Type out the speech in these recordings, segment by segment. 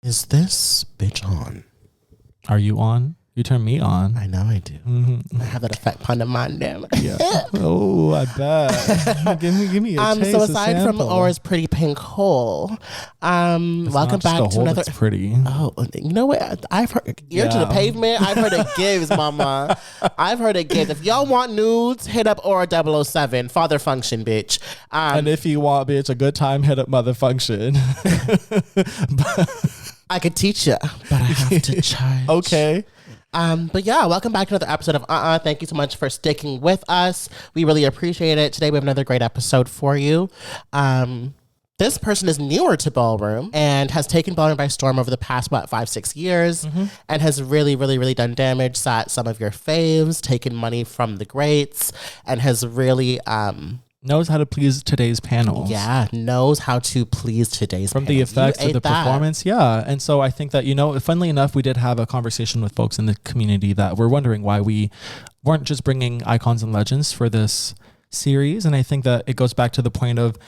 Is this bitch on? Are you on? You turn me on. I know I do. Mm-hmm. I have that effect upon the mind, damn. Yeah. Oh, I bet. give me a taste. So aside a from sample. Aura's pretty pink hole, welcome back to another. That's pretty. Oh, you know what? I've heard ear to the pavement. I've heard it gives, mama. I've heard it gives. If y'all want nudes, hit up Aura 007. Father function, bitch. And if you want, bitch, a good time, hit up mother function. I could teach you, but I have to charge. Okay. But yeah, welcome back to another episode of Thank you so much for sticking with us. We really appreciate it. Today we have another great episode for you. This person is newer to Ballroom and has taken Ballroom by storm over the past, 5-6 years, and has really done damage, sat some of your faves, taken money from the greats, and has really... knows how to please today's panel. Yeah, knows how to please today's From panel. the effects to the performance. Yeah. And so I think that, funnily enough, we did have a conversation with folks in the community that were wondering why we weren't just bringing icons and legends for this series. And I think that it goes back to the point of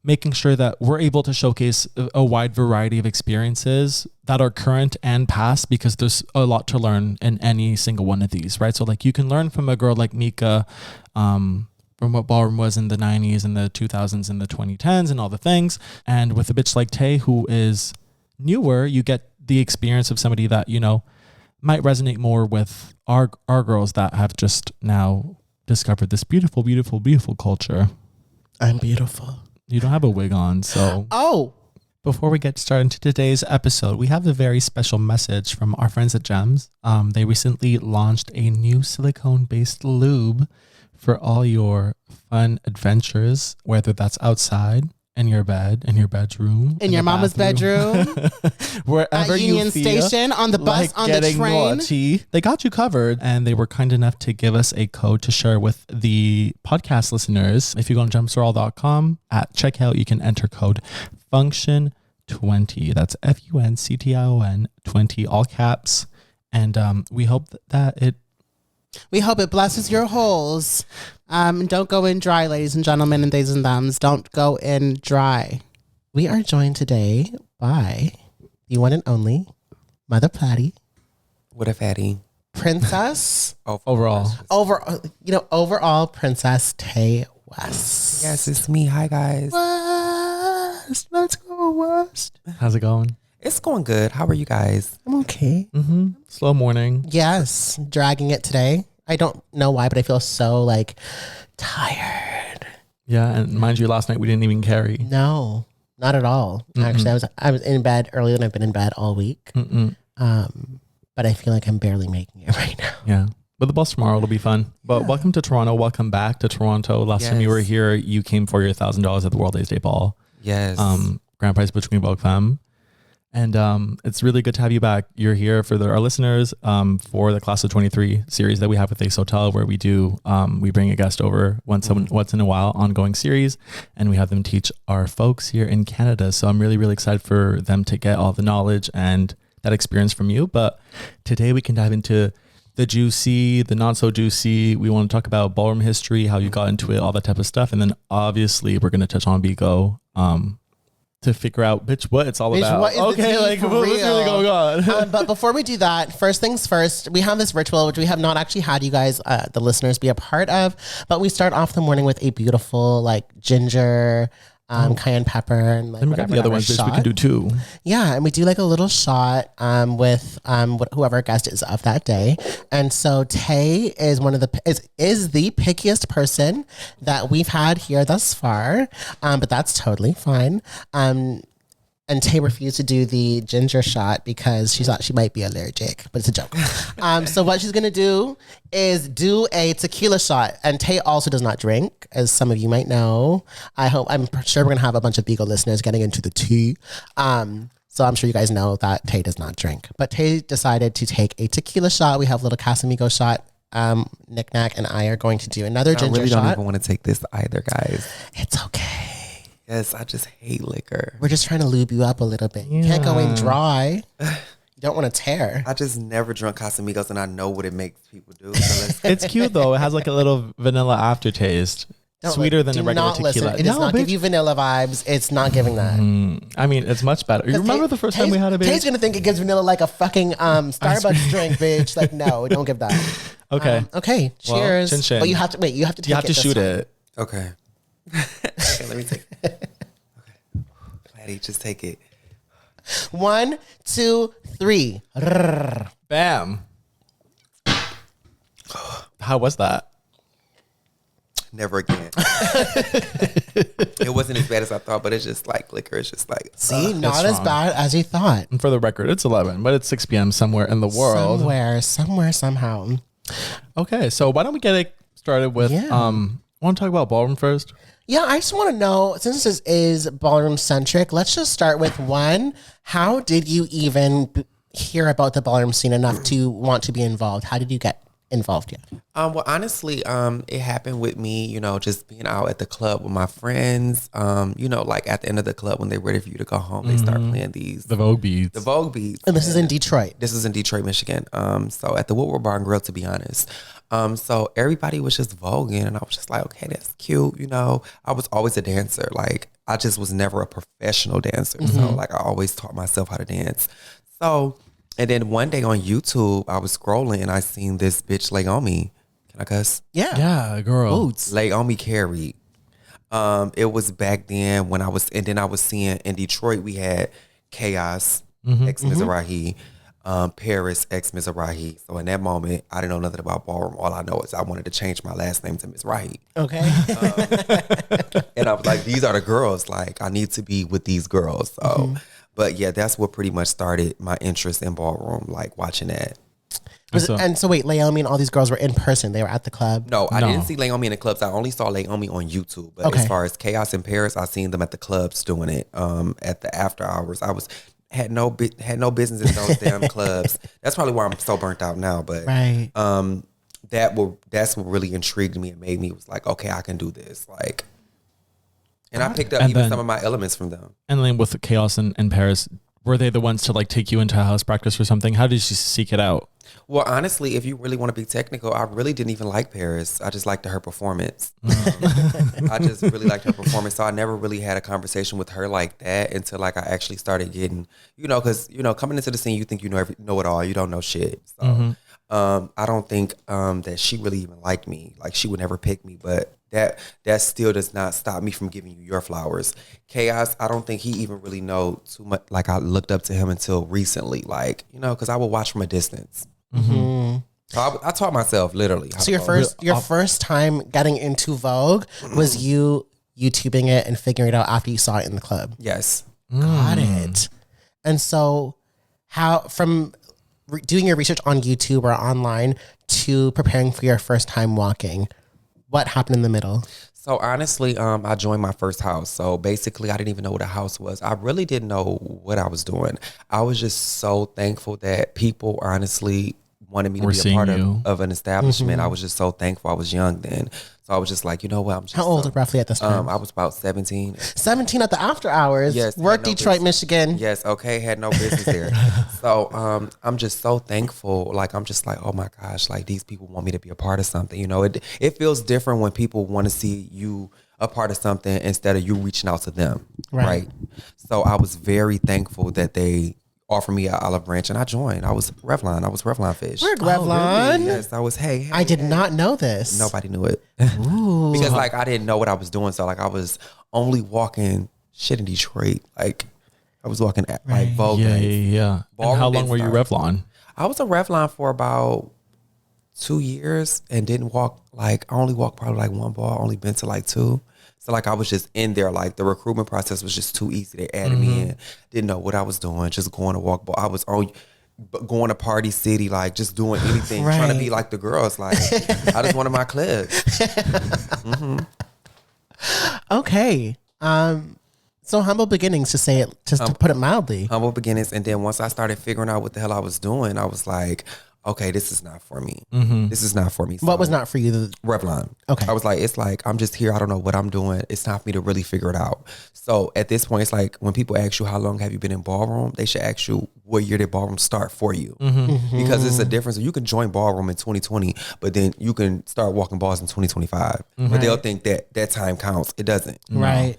making sure that we're able to showcase a wide variety of experiences that are current and past, because there's a lot to learn in any single one of these, right? So like you can learn from a girl like Mika, from what Ballroom was in the 90s and the 2000s and the 2010s and all the things. And with a bitch like Tae, who is newer, you get the experience of somebody that, might resonate more with our girls that have just now discovered this beautiful, beautiful, beautiful culture. I'm beautiful. You don't have a wig on, so... Oh! Before we get started into today's episode, we have a very special message from our friends at Gems. They recently launched a new silicone-based lube for all your fun adventures, whether that's outside, in your bed, in your bedroom, in your mama's bedroom, wherever at Union Station, on the bus, on the train. Naughty. They got you covered, and they were kind enough to give us a code to share with the podcast listeners. If you go on gemsorall.com at checkout, you can enter code function20. That's FUNCTION 20, all caps. And we hope that it blesses your holes. Don't go in dry, ladies and gentlemen, and days and thumbs. Don't go in dry. We are joined today by the one and only Mother Platty. What a fatty. Princess. overall Princess Tae West. Yes, it's me. Hi, guys. West. Let's go, West. How's it going? It's going good. How are you guys? I'm okay. Slow morning. Yes, dragging it today. I don't know why, but I feel so tired. Yeah, and mind you, last night we didn't even carry. No, not at all. Actually, I was in bed earlier than I've been in bed all week. But I feel like I'm barely making it right now. Yeah. But the bus tomorrow will be fun. But welcome to Toronto. Welcome back to Toronto. Last time you were here, you came for your $1,000 at the World Days Day Ball. Yes. Grand Prize between Vogue Femme. And it's really good to have you back. You're here for our listeners for the Class of 23 series that we have with Ace Hotel, where we bring a guest over once in a while, ongoing series, and we have them teach our folks here in Canada. So I'm really, really excited for them to get all the knowledge and that experience from you. But today we can dive into the juicy, the not so juicy. We want to talk about ballroom history, how you got into it, all that type of stuff. And then obviously we're going to touch on Bigo. To figure out, bitch, what it's all about. What is what's really going on? But before we do that, first things first, we have this ritual, which we have not actually had you guys, the listeners, be a part of. But we start off the morning with a beautiful, ginger, cayenne pepper, and Then we got the other ones, bitch. We can do two. Yeah, and we do a little shot with whoever our guest is of that day. And so Tae is is the pickiest person that we've had here thus far, but that's totally fine. And Tae refused to do the ginger shot because she thought she might be allergic, but it's a joke. So what she's gonna do is do a tequila shot. And Tae also does not drink, as some of you might know. I'm sure we're gonna have a bunch of Bigo listeners getting into the tea. So I'm sure you guys know that Tae does not drink. But Tae decided to take a tequila shot. We have a little Casamigo shot. Knick Knack and I are going to do another ginger shot. I really don't even want to take this either, guys. It's okay. Yes, I just hate liquor. We're just trying to lube you up a little bit. You can't go in dry. You don't want to tear. I just never drunk Casamigos, and I know what it makes people do. So it's cute though. It has a little vanilla aftertaste. Sweeter than do a regular not listen. tequila. It does No, not give bitch. you vanilla vibes. It's not giving that. I mean, it's much better. You remember the first time we had a baby? Tay's gonna think it gives vanilla like a fucking Starbucks drink, bitch. Like, no, don't give that. Okay. Okay. Well, Cheers. chin chin. But you have to wait. You have to take You have it to this shoot time. it. Okay. Okay, let me take it. Okay. Maddie, just take it. 1, 2, 3. Bam. How was that? Never again. It wasn't as bad as I thought, but it's just like liquor. It's just like See, not as wrong. bad as you thought. And for the record, it's 11, but it's 6 p.m. somewhere in the world. Somewhere, somehow. Okay, so why don't we get it started with, Yeah. want to talk about Ballroom first? Yeah, I just want to know, since this is ballroom centric, let's just start with one. How did you even hear about the ballroom scene enough to want to be involved? How did you get involved? Yeah. Well, honestly, it happened with me, you know, just being out at the club with my friends. You know, like at the end of the club when they're ready for you to go home, they start playing these The Vogue beats. the Vogue beats. And this is in Detroit. This is in Detroit, Michigan. So at the Woodward Bar and Grill, to be honest. So everybody was just voguing, and I was just like, okay, that's cute. You know, I was always a dancer. Like, I just was never a professional dancer. So like, I always taught myself how to dance. So, and then one day on YouTube, I was scrolling and I seen this bitch lay on me. Can I cuss? Yeah. Yeah, girl. Boots. Lay on me carried. It was back then when I was seeing in Detroit, we had Chaos, ex Mizrahi, Paris, ex Mizrahi. So in that moment, I didn't know nothing about ballroom. All I know is I wanted to change my last name to Mizrahi. Okay. And I was like, these are the girls. Like, I need to be with these girls. So, but yeah, that's what pretty much started my interest in ballroom, like watching that. And so wait, Laomi and all these girls were in person. They were at the club. No, I didn't see Laomi in the clubs. I only saw Laomi on YouTube. But Okay. as far as Chaos in Paris, I seen them at the clubs doing it. At the after hours, had no business in those damn clubs. That's probably why I'm so burnt out now. But Right. that's what really intrigued me and made me was like, okay, I can do this. Like, and I picked up And even then- some of my elements from them. And then with Chaos in Paris, were they the ones to like take you into a house practice or something? How did you seek it out? Well, honestly, if you really want to be technical, I really didn't even like Paris. I just liked her performance. I just really liked her performance. So I never really had a conversation with her like that until like I actually started getting, you know, because, you know, coming into the scene, you think you know it all. You don't know shit. So I don't think that she really even liked me. Like, she would never pick me. But that still does not stop me from giving you your flowers. Chaos, I don't think he even really know too much. Like, I looked up to him until recently. Like, you know, because I would watch from a distance. So I taught myself literally. So your first time getting into Vogue was you YouTubing it and figuring it out after you saw it in the club. Yes. Got it. And so how from doing your research on YouTube or online to preparing for your first time walking, what happened in the middle? So honestly, I joined my first house. So basically, I didn't even know what a house was. I really didn't know what I was doing. I was just so thankful that people honestly wanted me to be a part of an establishment. I was just so thankful. I was young then. So I was just like, you know what? I'm just How old roughly at this time? I was about 17. 17 at the after hours. Yes, Work had no Detroit, business. Michigan. Yes, okay, had no business there. So I'm just so thankful. Like, I'm just like, oh my gosh, like these people want me to be a part of something. You know, it feels different when people want to see you a part of something instead of you reaching out to them. Right. So I was very thankful that they offered me an olive branch and I joined. I was Revlon fish. We're Revlon. Yes, I was, hey, I did not know this. Nobody knew it. Because like I didn't know what I was doing. So like I was only walking shit in Detroit. Like I was walking at like Vogue. Yeah. nights. And Ballroom how long didn't were you start. Revlon? I was a Revlon for about 2 years and didn't walk, like I only walked probably like one ball, only been to like two. So like I was just in there, like the recruitment process was just too easy. They added me in, didn't know what I was doing, just going to walk ball. I was on going to Party City, like just doing anything, trying to be like the girls. Like I just wanted my clips. Okay. So humble beginnings, to say it, just to put it mildly. Humble beginnings. And then once I started figuring out what the hell I was doing, I was like, okay, this is not for me. Mm-hmm. This is not for me. So, What was not for you? Revlon. Okay. I was like, it's like, I'm just here. I don't know what I'm doing. It's time for me to really figure it out. So at this point, it's like when people ask you, how long have you been in Ballroom? They should ask you, what year did Ballroom start for you? Because it's a difference. You can join Ballroom in 2020, but then you can start walking balls in 2025. But they'll think that that time counts. It doesn't. Right.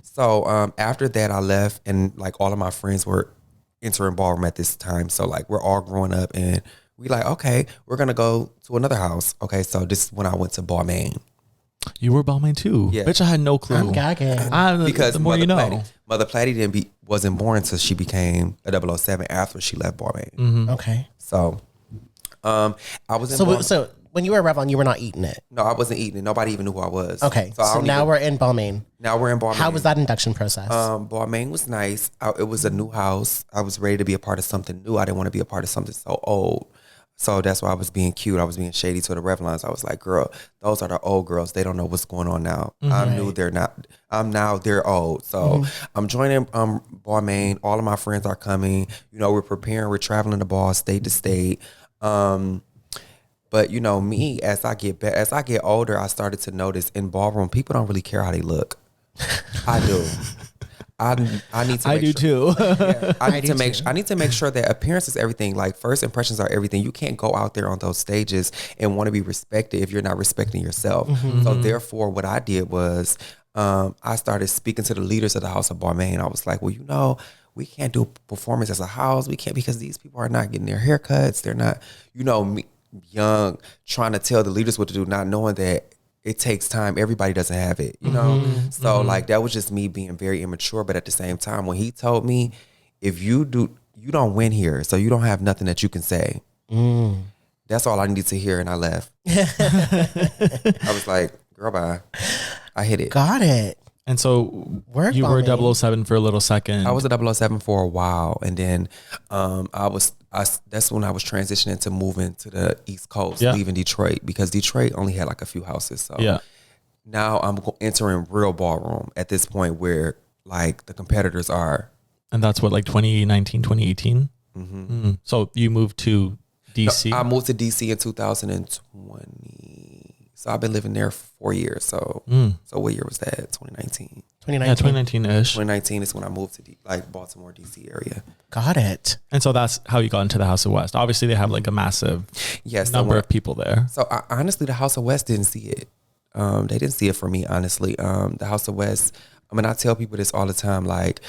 So after that, I left, and like all of my friends were entering Ballroom at this time. So like we're all growing up, and we like, okay, we're gonna go to another house. Okay, so this is when I went to Bain. You were Balmain too. Yeah. Bitch, I had no clue. I'm gagging. Because the more you know. Mother Platty wasn't born until she became a 007 after she left Bain. Okay. So I was in Balmain. So when you were at Revlon, you were not eating it. No, I wasn't eating it. Nobody even knew who I was. Okay. I So don't now even- we're in Balmain. now we're in Balmain. How was that induction process? Balmain was nice. It was a new house. I was ready to be a part of something new. I didn't want to be a part of something so old. So that's why I was being cute. I was being shady to the Revlons. I was like, girl, those are the old girls. They don't know what's going on now. I knew they're not. I'm now they're old. So I'm joining Balmain. All of my friends are coming. You know, we're preparing. We're traveling the ball state to state. But you know, me, as I get older, I started to notice in Ballroom, people don't really care how they look. I do. I need to. I make do sure. too. Yeah, I do need to make sure that appearance is everything. Like first impressions are everything. You can't go out there on those stages and want to be respected if you're not respecting yourself. So therefore, what I did was I started speaking to the leaders of the House of Balmain. I was like, well, you know, we can't do performance as a house. We can't, because these people are not getting their haircuts. They're not, you know, me, young, trying to tell the leaders what to do, not knowing that it takes time. Everybody doesn't have it, you know? So like that was just me being very immature. But at the same time, when he told me, if you don't win here, so you don't have nothing that you can say. That's all I needed to hear, and I left. I was like, girl, bye. I hit it. Got it. And so Work you were Balmain. 007 for a little second. I was a 007 for a while, and then that's when I was transitioning to moving to the East Coast, leaving Detroit, because Detroit only had like a few houses. So now I'm entering real Ballroom at this point where like the competitors are. And that's what, like 2019, 2018? So you moved to DC? No, I moved to DC in 2020. So I've been living there for 4 years. So so what year was that? 2019. 2019. Yeah, 2019-ish. 2019 is when I moved to like Baltimore, DC area. Got it. And so that's how you got into the House of West. Obviously, they have like a massive number of people there. So honestly, the House of West didn't see it. They didn't see it for me, honestly. The House of West, I mean, I tell people this all the time. Like,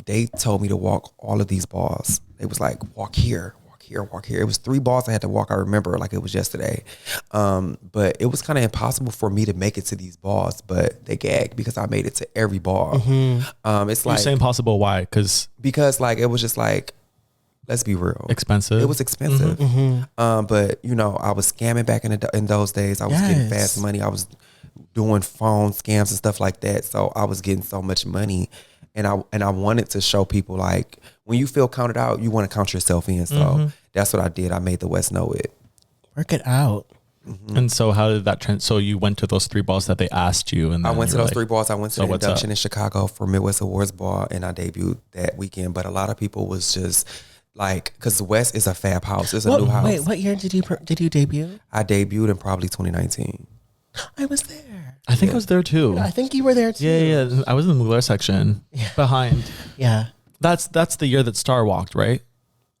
they told me to walk all of these balls. It was like, walk here, walk here, walk here. It was 3 balls I had to walk. I remember like it was yesterday. But it was kind of impossible for me to make it to these balls, but they gagged because I made it to every ball. It's You like, say impossible, why? because like, it was just like, let's be real. Expensive. It was expensive. But you know, I was scamming back in those days. I was getting fast money. I was doing phone scams and stuff like that. So I was getting so much money, and I wanted to show people, like, when you feel counted out, you want to count yourself in. So that's what I did. I made the West know it. Work it out. And so how did that so you went to those 3 balls that they asked you, and I then went to you were those like, 3 balls. I went to so the what's induction up? in Chicago for Midwest Awards Ball, and I debuted that weekend. But a lot of people was just like, because West is a fab house. It's a new house. Wait, what year did you debut? I debuted in probably 2019. I was there. I think I was there too. I think you were there too. Yeah. I was in the Mugler section behind. Yeah. That's the year that Star walked, right?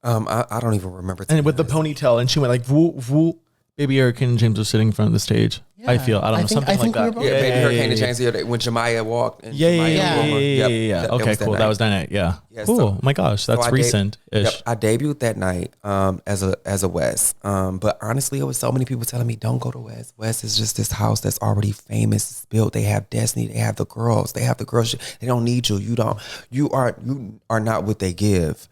I don't even remember. And with the ponytail, and she went like, woo, woo. Baby Hurricane and James was sitting in front of the stage. I feel, I don't know, something like that. Yeah, Baby Hurricane and James here when Jemiah walked. And Yeah. Okay, cool. That was that night. Yeah. Cool. So, oh my gosh, that's recent-ish. I debuted that night as a West. But honestly, it was so many people telling me, don't go to West. West is just this house that's already famous. It's built. They have Destiny. They have the girls. They don't need you. You are not what they give.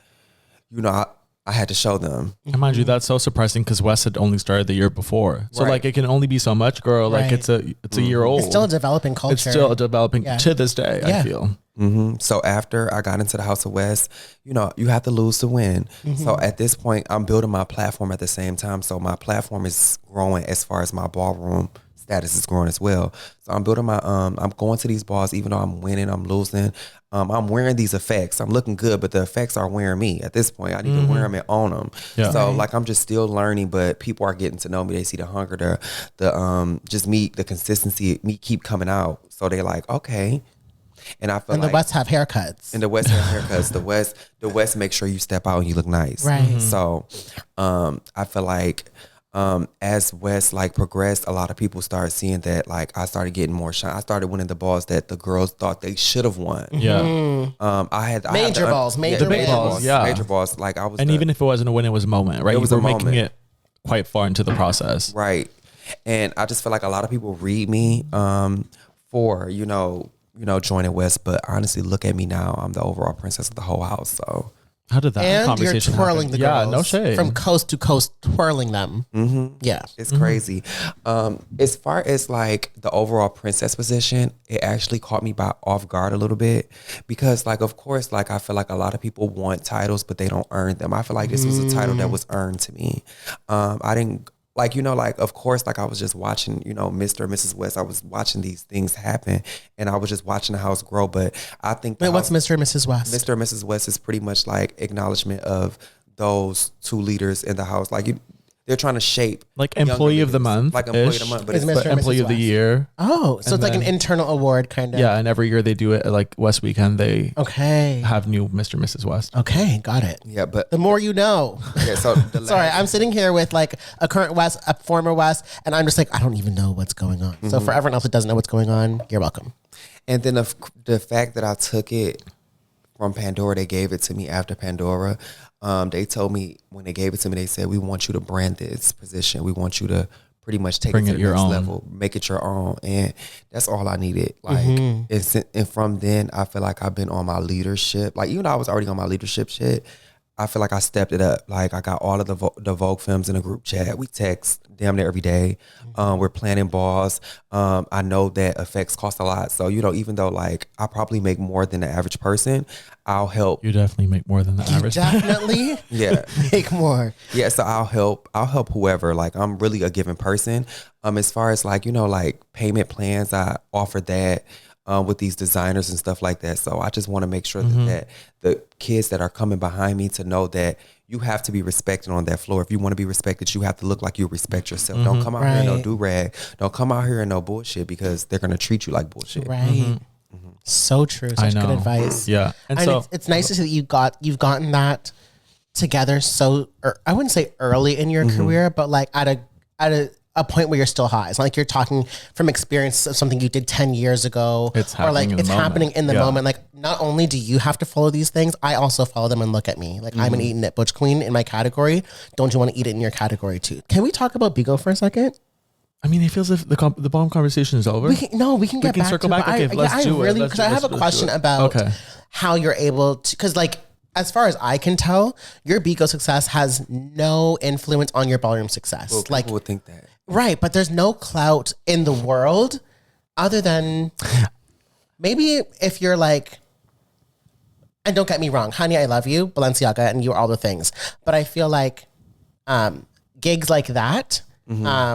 You know, I had to show them. And mind you, that's so surprising because West had only started the year before. So like it can only be so much, girl. Like it's a year old. It's still a developing culture. It's still developing to this day, I feel. So after I got into the House of West, you know, you have to lose to win. So at this point, I'm building my platform at the same time. So my platform is growing as far as my ballroom status is growing as well. So I'm building my I'm going to these balls even though I'm winning, I'm losing. I'm wearing these effects. I'm looking good, but the effects are wearing me at this point. I need to wear them and own them. Yeah. So like I'm just still learning, but people are getting to know me. They see the hunger, the just me, the consistency, me keep coming out. So they're like, okay. And I feel and like the West have haircuts. and the West have haircuts. The West make sure you step out and you look nice. Right. So I feel like as West like progressed, a lot of people started seeing that like I started getting more shine. I started winning the balls that the girls thought they should have won. Yeah. I had Major balls, major The big balls, yeah. major balls. Like I was, And even if it wasn't a win, it was a moment, right? It was You a were making moment. it quite far into the process. right. And I just feel like a lot of people read me for joining West, but honestly, look at me now. I'm the overall princess of the whole house. So. How did that And you're conversation twirling happen? the girls. Yeah, no shade. From coast to coast, twirling them. Mm-hmm. Yeah. It's crazy. As far as like the overall princess position, it actually caught me by off guard a little bit because like, of course, like I feel like a lot of people want titles, but they don't earn them. I feel like this was a title that was earned to me. I didn't like, of course, like I was just watching, Mr. and Mrs. West. I was watching these things happen and I was just watching the house grow. But I think What's Mr. and Mrs. West? Mr. and Mrs. West is pretty much like acknowledgement of those two leaders in the house. Like they're trying to shape Like employee younger of the leaders. month. Like employee of the month, but Is it's Mr. and Employee Mrs. of the West. year. Oh, so And it's like an then- internal award kind of. Yeah, and every year they do it at like West Weekend. They Okay. have new Mr. and Mrs. West. Okay, got it. yeah, but The more you know. yeah. So the Sorry, last- I'm sitting here with like a current West, a former West, and I'm just like, I don't even know what's going on. So for everyone else that doesn't know what's going on, you're welcome. And then the fact that I took it from Pandora, they gave it to me after Pandora. They told me when they gave it to me, they said, we want you to brand this position. We want you to pretty much take Bring it it to the your next own. level, make it your own. And that's all I needed. Like, and from then, I feel like I've been on my leadership. Like, even though I was already on my leadership shit, I feel like I stepped it up. Like I got all of the Vogue films in a group chat. We text damn near every day. We're planning balls. I know that effects cost a lot. So, even though like I probably make more than the average person, I'll help. You definitely make more than the average. Definitely Yeah. make more. Yeah. So I'll help whoever. Like I'm really a giving person. As far as like, like payment plans, I offer that. With these designers and stuff like that. So I just want to make sure that the kids that are coming behind me to know that you have to be respected on that floor. If you want to be respected, you have to look like you respect yourself. Don't come out here in no Right. do-rag. Don't come out here in no bullshit because they're going to treat you like bullshit. Right. So true. Such good advice. Yeah. And And so it's nice to see that you've gotten that together I wouldn't say early in your career, but like at a point where you're still high. It's not like you're talking from experience of something you did 10 years ago. It's or like happening in the it's moment. happening in the Yeah. moment. Like not only do you have to follow these things, I also follow them and look at me. Like I'm an eating it butch queen in my category. Don't you want to eat it in your category too? Can we talk about Bigo for a second? I mean, it feels as if the bomb conversation is over. We can get can back circle to back. it. Okay, let's do it. Really, Let's because I have a do question it. about Okay. how you're able to, because like, as far as I can tell, your Bigo success has no influence on your ballroom success. Well, Like, people would think that. right, but there's no clout in the world other than maybe if you're like, and don't get me wrong, honey, I love you, Balenciaga, and you're all the things. But I feel like gigs like that,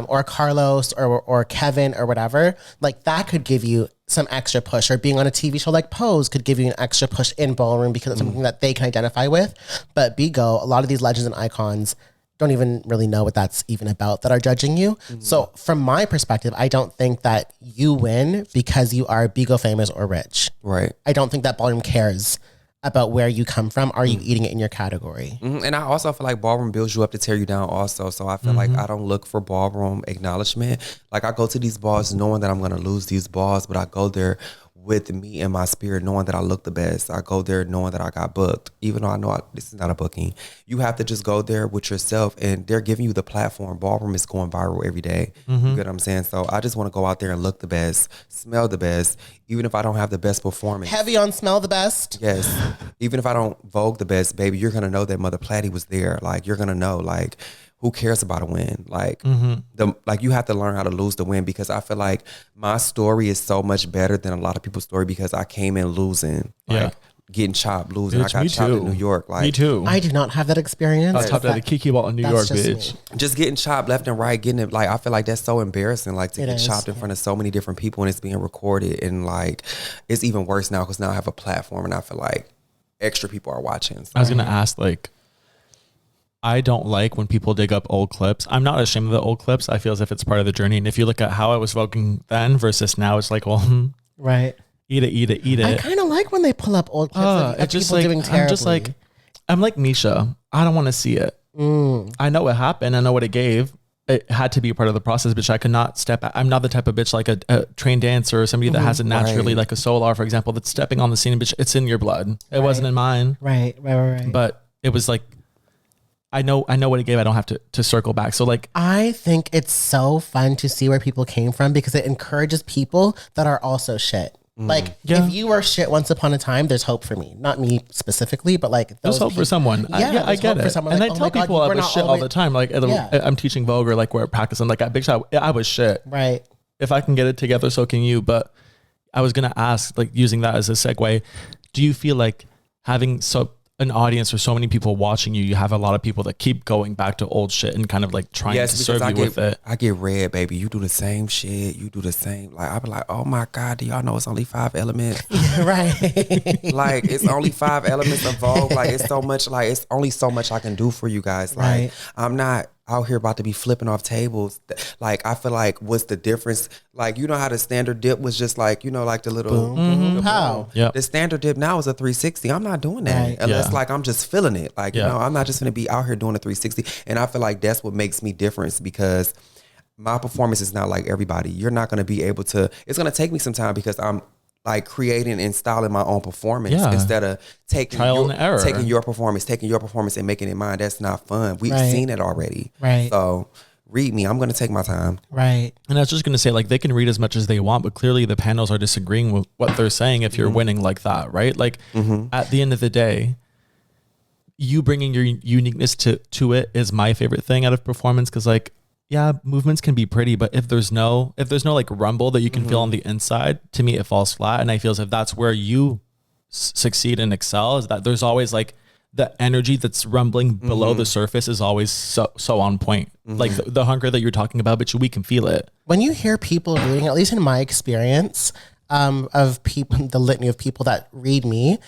or Carlos or Kevin or whatever, like that could give you some extra push, or being on a TV show like Pose could give you an extra push in ballroom because it's something that they can identify with. But Bigo, a lot of these legends and icons don't even really know what that's even about that are judging you. So from my perspective, I don't think that you win because you are Bigo famous or rich. Right. I don't think that ballroom cares about where you come from. Are you eating it in your category? And I also feel like ballroom builds you up to tear you down also. So I feel like I don't look for ballroom acknowledgement. Like I go to these balls knowing that I'm going to lose these balls, but I go there with me and my spirit, knowing that I look the best. I go there knowing that I got booked, even though I know this is not a booking. You have to just go there with yourself, and they're giving you the platform. Ballroom is going viral every day. You get what I'm saying? So I just want to go out there and look the best, smell the best, even if I don't have the best performance. Heavy on smell the best. Yes. Even if I don't Vogue the best, baby, you're going to know that Mother Platty was there. Like, you're going to know, like, who cares about a win? Like, you have to learn how to lose to win, because I feel like my story is so much better than a lot of people's story because I came in losing. Yeah. Like, getting chopped, losing. Bitch, I me got chopped too. in New York. Like Me too. I do not have that experience. I was chopped at the Kiki Ball in New York, bitch. just getting chopped left and right, getting it. Like, I feel like that's so embarrassing. Like, to get chopped in front of so many different people and it's being recorded. And like, it's even worse now because now I have a platform and I feel like extra people are watching. So. I was gonna ask, like, I don't like when people dig up old clips. I'm not ashamed of the old clips. I feel as if it's part of the journey. And if you look at how I was voting then versus now, it's like, well, right. Eat it. I kind of like when they pull up old clips of it's just people like, doing terribly. I'm like Misha. I don't want to see it. I know what happened. I know what it gave. It had to be a part of the process, bitch. I could not step. I'm not the type of bitch like a trained dancer or somebody that has it naturally, like a solar, for example, that's stepping on the scene. Bitch, it's in your blood. It wasn't in mine. Right. But it was like, I know what it gave. I don't have to circle back. So like, I think it's so fun to see where people came from because it encourages people that are also shit. Like, if you were shit once upon a time, there's hope for me. Not me specifically, but like there's hope for someone. I get it. And like, I tell people I was shit all the time. Like I'm teaching Vogue or like we're practicing. Like at Big Shot, I was shit. Right. If I can get it together, so can you. But I was gonna ask, like using that as a segue, do you feel like having an audience or so many people watching you have a lot of people that keep going back to old shit and kind of like trying to serve you with it? I get red, baby. You do the same shit. You do the same. Like, I be like, oh my God, do y'all know it's only 5 elements? Right. Like, it's only 5 elements of Vogue. Like, it's so much, like, it's only so much I can do for you guys. Like, I'm not out here about to be flipping off tables. Like, I feel like, what's the difference? Like, you know how the standard dip was just like, you know, like the little boom. How? Yeah. The standard dip now is a 360. I'm not doing that unless like I'm just feeling it. Like, you know, I'm not just gonna be out here doing a 360. And I feel like that's what makes me different because my performance is not like everybody. You're not gonna be able to. It's gonna take me some time because I'm like creating and styling my own performance instead of taking your performance and making it mine. That's not fun. We've seen it already. Right. So read me. I'm going to take my time. Right. And I was just going to say, like, they can read as much as they want, but clearly the panels are disagreeing with what they're saying if you're winning like that, right? Like, at the end of the day, you bringing your uniqueness to it is my favorite thing out of performance because, like, yeah, movements can be pretty, but if there's no like rumble that you can feel on the inside, to me it falls flat. And I feel as if that's where you succeed and excel, is that there's always like the energy that's rumbling below the surface is always so on point. Like the hunger that you're talking about, but we can feel it. When you hear people reading, at least in my experience, of people, the litany of people that read me,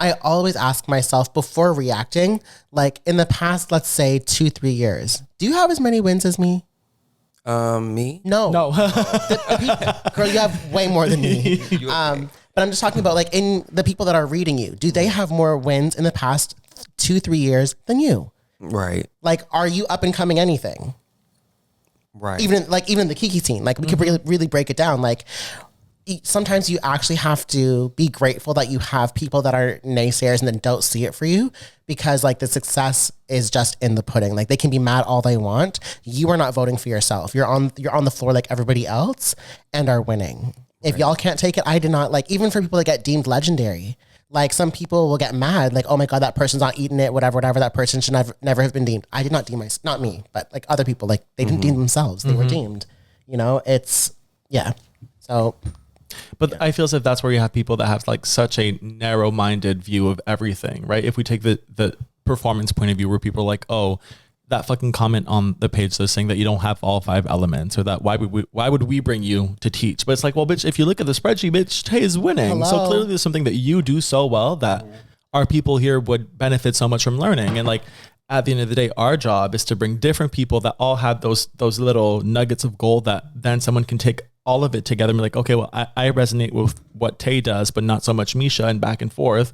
I always ask myself before reacting, like in the past, let's say 2-3 years, do you have as many wins as me? Me? No. Girl, you have way more than me. But I'm just talking about like in the people that are reading you, do they have more wins in the past 2-3 years than you? Right. Like, are you up and coming anything? Right. Even the Kiki scene, like we could really break it down. Like, sometimes you actually have to be grateful that you have people that are naysayers and then don't see it for you because like the success is just in the pudding. Like they can be mad all they want. You are not voting for yourself. You're on the floor like everybody else and are winning. If y'all can't take it, I did not. Like even for people that get deemed legendary, like some people will get mad, like, oh my God, that person's not eating it, whatever, that person should never have been deemed. I did not deem not me, but like other people, like they didn't deem themselves. They were deemed, you know, so. But I feel as if that's where you have people that have like such a narrow-minded view of everything, right? If we take the performance point of view where people are like, oh, that fucking comment on the page that's saying that you don't have all 5 elements or that why would we bring you to teach? But it's like, well, bitch, if you look at the spreadsheet, bitch, Tae is winning. Hello. So clearly there's something that you do so well that our people here would benefit so much from learning. And like at the end of the day, our job is to bring different people that all have those little nuggets of gold that then someone can take all of it together and be like, okay, well, I resonate with what Tae does, but not so much Misha, and back and forth.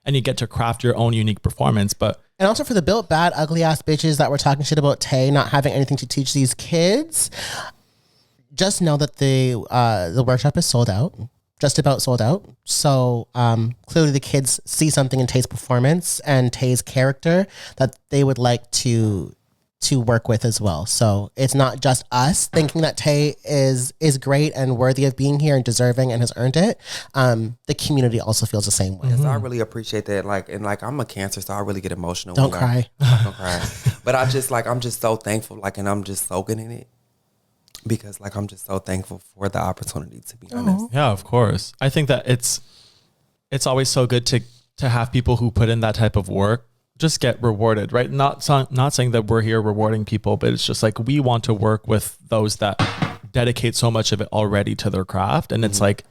And you get to craft your own unique performance. And also for the built bad, ugly ass bitches that were talking shit about Tae not having anything to teach these kids, just know that the workshop is sold out, just about sold out. So clearly the kids see something in Tae's performance and Tae's character that they would like to work with as well. So it's not just us thinking that Tae is great and worthy of being here and deserving and has earned it. The community also feels the same way. Yes, I really appreciate that. Like, and like I'm a Cancer, so I really get emotional. Don't cry. Don't cry. But I'm just so thankful. Like, and I'm just soaking in it because like I'm just so thankful for the opportunity, to be honest. Yeah, of course. I think that it's it's always so good to have people who put in that type of work just get rewarded, right? Not saying that we're here rewarding people, but it's just like we want to work with those that dedicate so much of it already to their craft, and it's like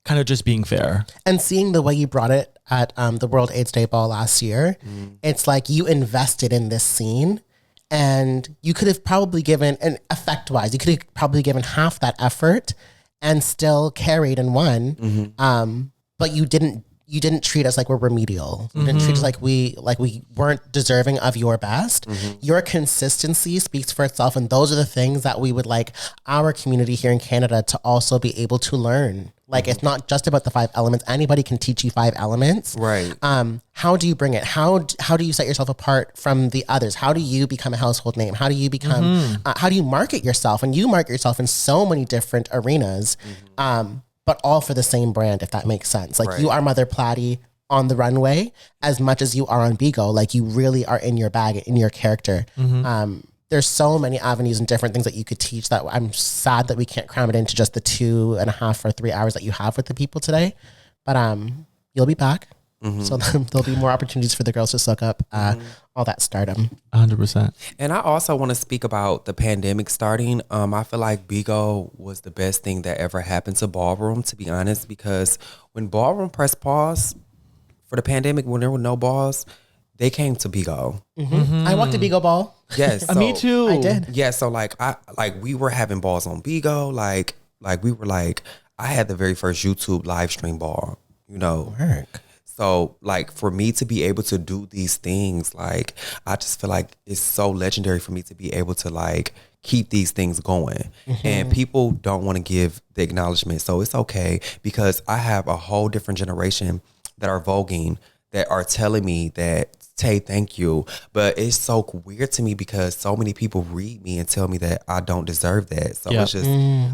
kind of just being fair. And seeing the way you brought it at the World AIDS Day Ball last year, it's like you invested in this scene, and you could have probably given, and effect-wise, you could have probably given half that effort and still carried and won. But you didn't treat us like we're remedial. You didn't treat us like we weren't deserving of your best. Your consistency speaks for itself, and those are the things that we would like our community here in Canada to also be able to learn. Like it's not just about the 5 elements. Anybody can teach you 5 elements. Right. How do you bring it? How do you set yourself apart from the others? How do you become a household name? How do you become? How do you market yourself? And you market yourself in so many different arenas. But all for the same brand, if that makes sense. Like you are Mother Platty on the runway as much as you are on Bigo. Like you really are in your bag, in your character. There's so many avenues and different things that you could teach that I'm sad that we can't cram it into just the 2.5 or 3 hours that you have with the people today. But you'll be back. So there'll be more opportunities for the girls to soak up all that stardom. 100%. And I also want to speak about the pandemic starting. I feel like Bigo was the best thing that ever happened to Ballroom, to be honest, because when Ballroom pressed pause for the pandemic, when there were no balls, they came to Bigo. I walked a Bigo ball. Yes. So, me too. I did. Yeah. So we were having balls on Bigo. Like we were like, I had the very first YouTube live stream ball, Work. So like for me to be able to do these things, like I just feel like it's so legendary for me to be able to like keep these things going. And people don't want to give the acknowledgement. So it's okay, because I have a whole different generation that are voguing, that are telling me that, Tay, thank you. But it's so weird to me because so many people read me and tell me that I don't deserve that. So it's just,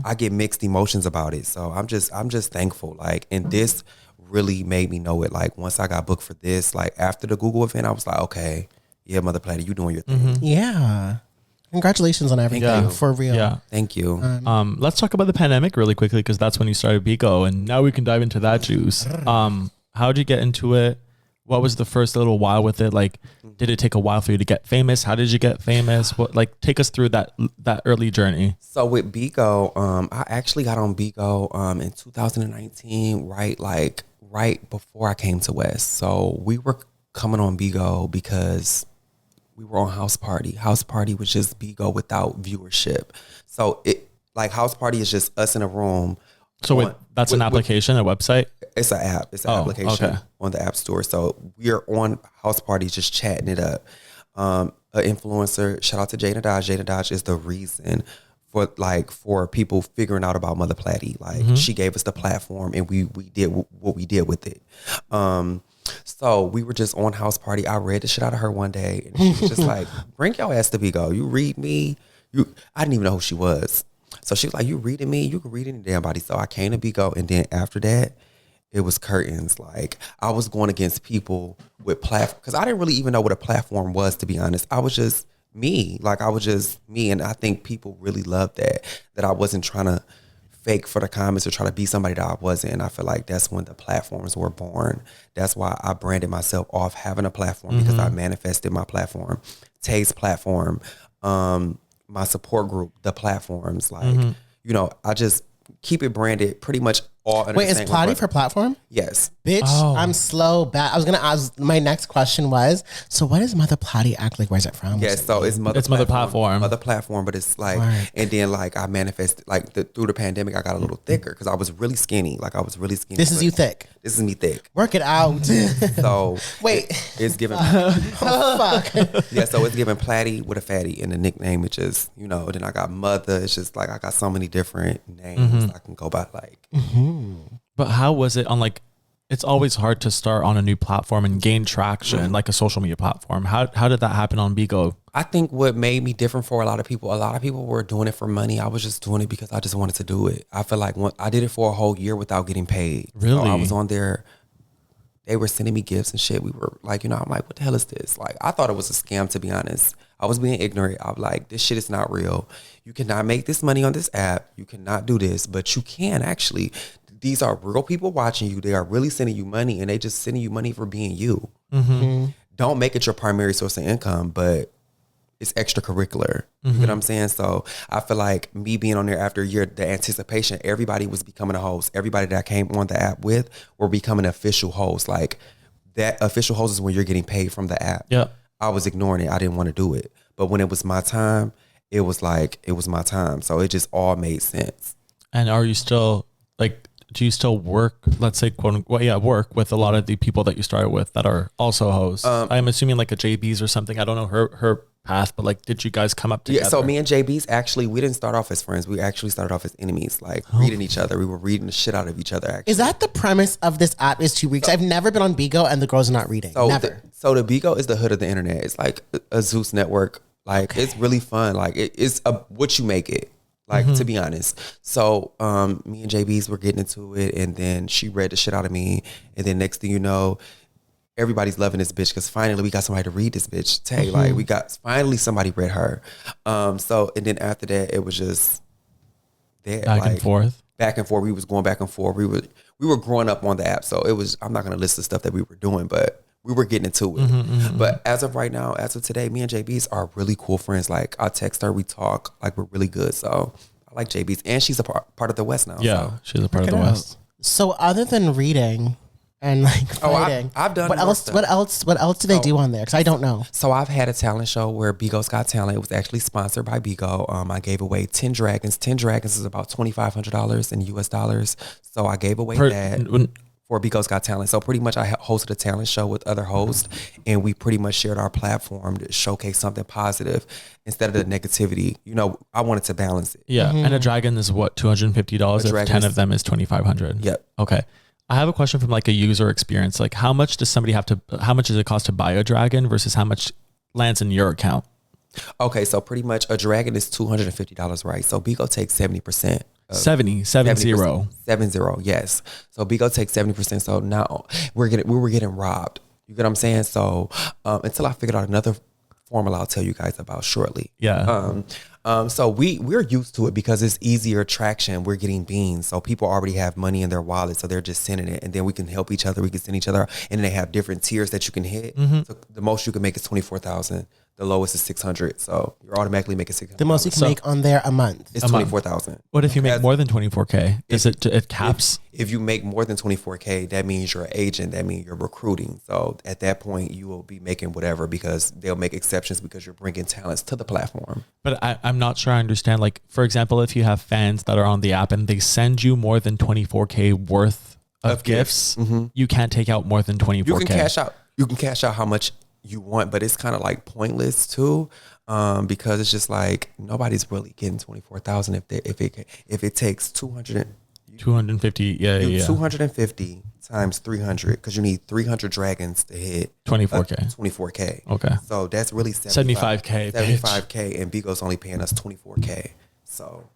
I get mixed emotions about it. So I'm just thankful. Like, and this really made me know it. Like once I got booked for this, like after the Google event, I was like, okay, yeah, Mother Platty, you doing your thing. Yeah. Congratulations on everything. For real. Yeah. Thank you. Let's talk about the pandemic really quickly, because that's when you started Bigo, and now we can dive into that juice. How'd you get into it? What was the first little while with it? Like, did it take a while for you to get famous? How did you get famous? What, like, take us through that early journey. So with Bigo, I actually got on Bigo in 2019, right before I came to West. So we were coming on Bigo because we were on House Party. House Party was just Bigo without viewership. So House Party is just us in a room. So that's an application, a website? It's an app. It's an application on the App Store. So we're on House Party just chatting it up. An influencer, shout out to Jada Dodge. Jada Dodge is the reason for people figuring out about Mother Platty. Like she gave us the platform, and we did what we did with it. So we were just on House Party. I read the shit out of her one day, and she was just like, bring your ass to Bigo. You read me. I didn't even know who she was. So she was like, you reading me? You can read any damn body. So I came to Bigo, and then after that, it was curtains. Like I was going against people with platform, because I didn't really even know what a platform was, to be honest. I was just me. Like I was just me. And I think people really loved that I wasn't trying to fake for the comments or try to be somebody that I wasn't. And I feel like that's when the platforms were born. That's why I branded myself off having a platform, because I manifested my platform, Tay's platform, my support group, the platforms. Like, I just keep it branded pretty much all under Wait, the is same Platty umbrella. for platform? Yes. Bitch, I'm slow back. I was gonna ask, my next question was, so what does Mother Platty act like? Where's it from? Yes, so it's Mother Platform. Mother Platform, but it's like, and then like I manifested, like through the pandemic, I got a little thicker because I was really skinny. Like I was really skinny. This is you thick. This is me thick. Work it out. So wait, it's given. oh fuck. Yeah, so it's given Platty with a fatty, and the nickname is just, then I got Mother. It's just like I got so many different names I can go by. Like, but how was it on like? It's always hard to start on a new platform and gain traction, like a social media platform. How did that happen on Bigo? I think what made me different for a lot of people were doing it for money. I was just doing it because I just wanted to do it. I feel like I did it for a whole year without getting paid. Really? So I was on there. They were sending me gifts and shit. We were like, I'm like, what the hell is this? Like, I thought it was a scam, to be honest. I was being ignorant. I was like, this shit is not real. You cannot make this money on this app. You cannot do this, but you can actually. these are real people watching you. They are really sending you money, and they just sending you money for being you. Don't make it your primary source of income, but it's extracurricular. You know what I'm saying? So I feel like me being on there after a year, the anticipation, everybody was becoming a host. Everybody that I came on the app with were becoming official hosts. Like that official host is when you're getting paid from the app. Yeah. I was ignoring it. I didn't want to do it. But when it was my time, it was like, it was my time. So it just all made sense. And are you still like, do you still work, let's say, quote unquote, work with a lot of the people that you started with that are also hosts? I'm assuming like a JB's or something. I don't know her path, but like, did you guys come up together? Yeah, so me and JB's actually, we didn't start off as friends. We actually started off as enemies, like reading each other. We were reading the shit out of each other, actually. Is that the premise of this app is 2 weeks? I've never been on Bigo and the girls are not reading. Never. So the Bigo is the hood of the internet. It's like a Zeus network. Like, it's really fun. Like, it's what you make it. Like, to be honest. So, me and JB's were getting into it, and then she read the shit out of me. And then next thing you know, everybody's loving this bitch because finally we got somebody to read this bitch. Tae, like, we got, finally somebody read her. So, and then after that, it was just there. Back and forth. Back and forth. We was going back and forth. We were growing up on the app. So it was, I'm not going to list the stuff that we were doing, but we were getting into it. But as of right now, as of today, me and JB's are really cool friends. Like, I text her, we talk, like, we're really good. So I like JB's, and she's a part of the West now. Yeah, so. she's a part of the West. So other than reading and like fighting, I've done what else? stuff. What else do they do on there? Because I don't know. So I've had a talent show where Bigo's Got Talent. It was actually sponsored by Bigo. I gave away 10 dragons. 10 dragons is about $2,500 in US dollars. So I gave away that for Bigo's Got Talent. So pretty much I hosted a talent show with other hosts, and we pretty much shared our platform to showcase something positive instead of the negativity. You know, I wanted to balance it. Yeah. And a dragon is what, $250? If 10 of them is $2,500. Yep. Okay. I have a question from like a user experience. Like, how much does it cost to buy a dragon versus how much lands in your account? Okay, so pretty much a dragon is $250, right? So Bigo takes 70%. 70, 70, yes. So Bigo takes 70%. So now we were getting robbed. You get what I'm saying? So until I figured out another formula I'll tell you guys about shortly. Yeah. So we're used to it because it's easier traction. We're getting beans. So people already have money in their wallet, so they're just sending it, and then we can help each other. We can send each other, and then they have different tiers that you can hit. So the most you can make is 24,000. The lowest is 600. So you're automatically making 600. The most you can make on there a month is 24,000. What if you make more than 24K? It caps? If you make more than 24K, that means you're an agent. That means you're recruiting. So at that point, you will be making whatever, because they'll make exceptions because you're bringing talents to the platform. But I'm not sure I understand. Like, for example, if you have fans that are on the app and they send you more than 24K worth of gifts, you can't take out more than 24K. You can cash out how much you want, but it's kind of like pointless too, because it's just like nobody's really getting 24,000 if it takes 250. Yeah. 250 times 300, because you need 300 dragons to hit 24K. 24K. Okay. So that's really 75K. 75K, and Bigo's only paying us 24K. So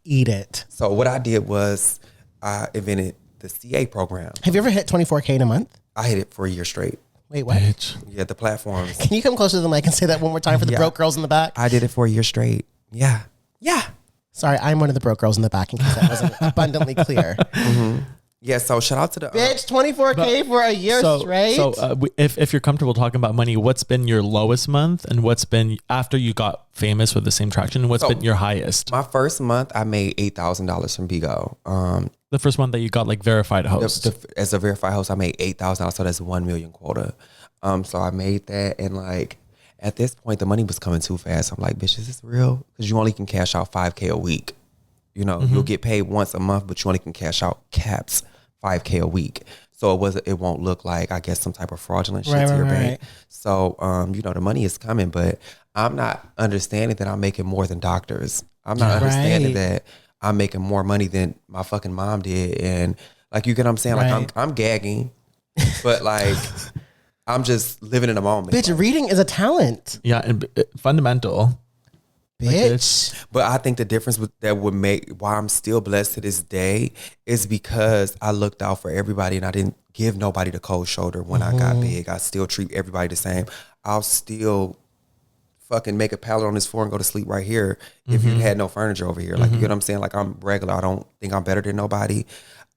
eat it. So what I did was I invented the CA program. Have you ever hit 24K in a month? I hit it for a year straight. Wait, what? Bitch. Yeah, the platforms. Can you come closer to the mic and say that one more time for the broke girls in the back? I did it for a year straight. Yeah. Sorry, I'm one of the broke girls in the back in case that wasn't abundantly clear. Yeah, so shout out to the... Bitch, 24K for a year straight? So if you're comfortable talking about money, what's been your lowest month, and what's been, after you got famous with the same traction, and what's been your highest? My first month, I made $8,000 from Bigo. The first one that you got like verified host. As a verified host, I made $8,000, so that's 1 million quota. So I made that, and like at this point, the money was coming too fast. I'm like, bitch, is this real? Because you only can cash out 5K a week. You know, you'll get paid once a month, but you only can cash out caps 5K a week. So it won't look like, I guess, some type of fraudulent shit to your bank. So, you know, the money is coming, but I'm not understanding that I'm making more than doctors. I'm not understanding that I'm making more money than my fucking mom did. And like, you get what I'm saying? Like, I'm gagging, but like, I'm just living in the moment. Bitch, reading is a talent. Yeah, and fundamental. Bitch. But I think the difference that would make why I'm still blessed to this day is because I looked out for everybody, and I didn't give nobody the cold shoulder when I got big. I still treat everybody the same. I'll still fucking make a pallet on this floor and go to sleep right here if you had no furniture over here. Like, you get what I'm saying? Like, I'm regular. I don't think I'm better than nobody.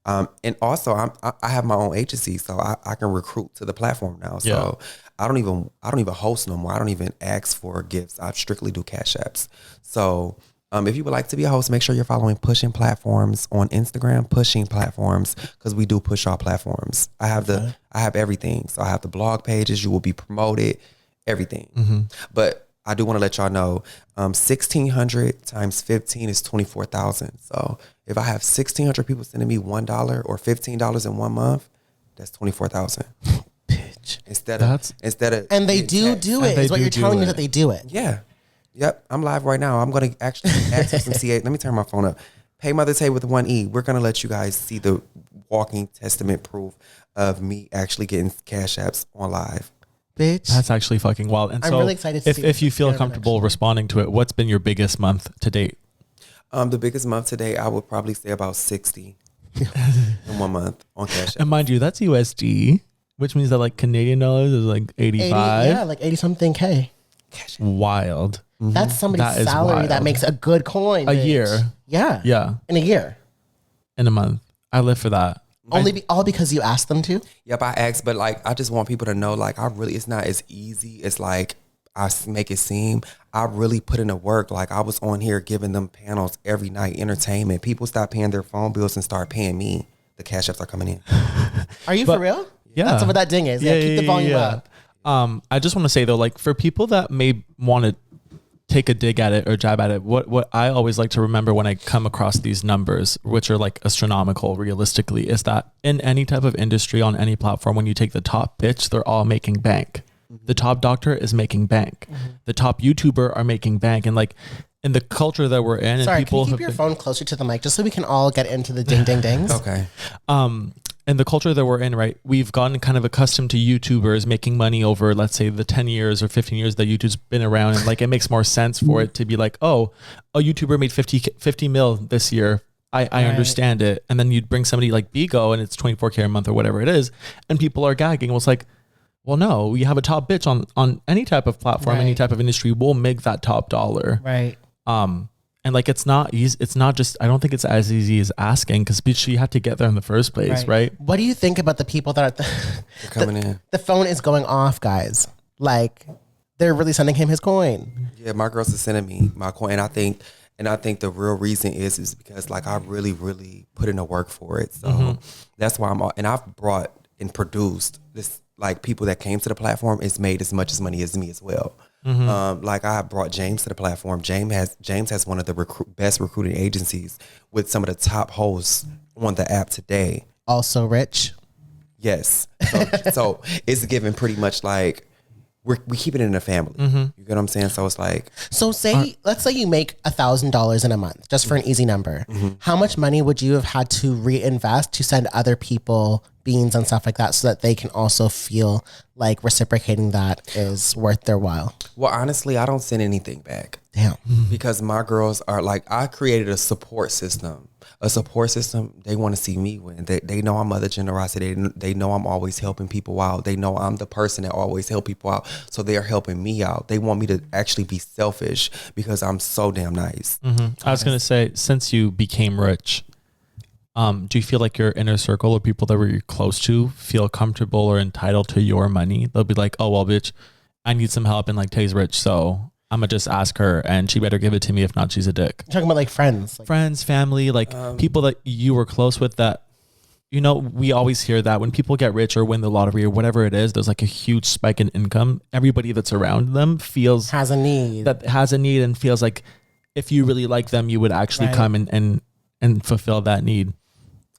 And also I have my own agency, so I can recruit to the platform now. So I don't even host no more. I don't even ask for gifts. I strictly do Cash Apps. So if you would like to be a host, make sure you're following Pushing Platforms on Instagram, Pushing Platforms, because we do push all platforms. I have everything. So I have the blog pages, you will be promoted, everything. But I do want to let y'all know, 1,600 times 15 is 24,000. So if I have 1,600 people sending me $1 or $15 in 1 month, that's 24,000. Bitch. Instead of and they do it. Is what you're telling me that they do it. Yeah. Yep. I'm live right now. I'm gonna actually ask for some CA. Let me turn my phone up. Pay Mother Tae with 1 E. We're gonna let you guys see the walking testament proof of me actually getting Cash Apps on live. Bitch. That's actually fucking wild. And I'm really excited to see if you feel comfortable responding to it, what's been your biggest month to date? The biggest month to date, I would probably say about 60 in 1 month on Cash App. And mind you, that's USD, which means that like Canadian dollars is like 85. Yeah, like 80 something K. Wild. That's somebody's That is salary wild. that makes a good coin. A bitch. year. Yeah. Yeah. In a year. In a month. I live for that. All because you asked them to? Yep, I asked, but like I just want people to know, like it's not as easy as like I make it seem. I really put in the work. Like I was on here giving them panels every night, entertainment. People stop paying their phone bills and start paying me. The Cash Apps are coming in. Are you for real? Yeah. That's what that ding is. Yeah, keep the volume up. I just want to say though, like for people that may want to take a dig at it or jab at it, what I always like to remember when I come across these numbers, which are like astronomical realistically, is that in any type of industry on any platform, when you take the top bitch, they're all making bank. The top doctor is making bank. The top YouTuber are making bank. And like in the culture that we're in, Sorry, and people can you keep your phone closer to the mic just so we can all get into the ding ding dings? Okay. And the culture that we're in, right, we've gotten kind of accustomed to YouTubers making money over, let's say, the 10 years or 15 years that YouTube's been around. And like, it makes more sense for it to be like, oh, a YouTuber made 50 mil this year. I understand it. And then you'd bring somebody like Bigo and it's 24K a month or whatever it is. And people are gagging. Well, it's like, well, no, you have a top bitch on any type of platform, any type of industry will make that top dollar. Right. And like, it's not easy. It's not just, I don't think it's as easy as asking because bitch, you have to get there in the first place. Right. What do you think about the people that are They're coming in? The phone is going off, guys. Like they're really sending him his coin. Yeah, my girls are sending me my coin. And I think the real reason is because like I really, really put in the work for it. So that's why and I've brought and produced this, like people that came to the platform is made as much as money as me as well. Like I brought James to the platform. James has one of the best recruiting agencies with some of the top hosts on the app today. Also rich. Yes. So it's given pretty much like we keep it in the family. You get what I'm saying? So it's like, so let's say you make $1,000 in a month, just for an easy number. How much money would you have had to reinvest to send other people beans and stuff like that so that they can also feel like reciprocating that is worth their while? Well, honestly, I don't send anything back. Damn. Because my girls are like, I created a support system. They want to see me win. They know I'm Mother Generosity. They know I'm always helping people out. They know I'm the person that always help people out. So they are helping me out. They want me to actually be selfish because I'm so damn nice. I was going to say, since you became rich, do you feel like your inner circle or people that were close to feel comfortable or entitled to your money? They'll be like, oh, well, bitch, I need some help and like Tae's rich, so I'm gonna just ask her and she better give it to me. If not, she's a dick. You're talking about like friends. Friends, family, like people that you were close with that, you know, we always hear that when people get rich or win the lottery or whatever it is, there's like a huge spike in income. Everybody that's around them has a need and feels like if you really like them, you would actually come and fulfill that need.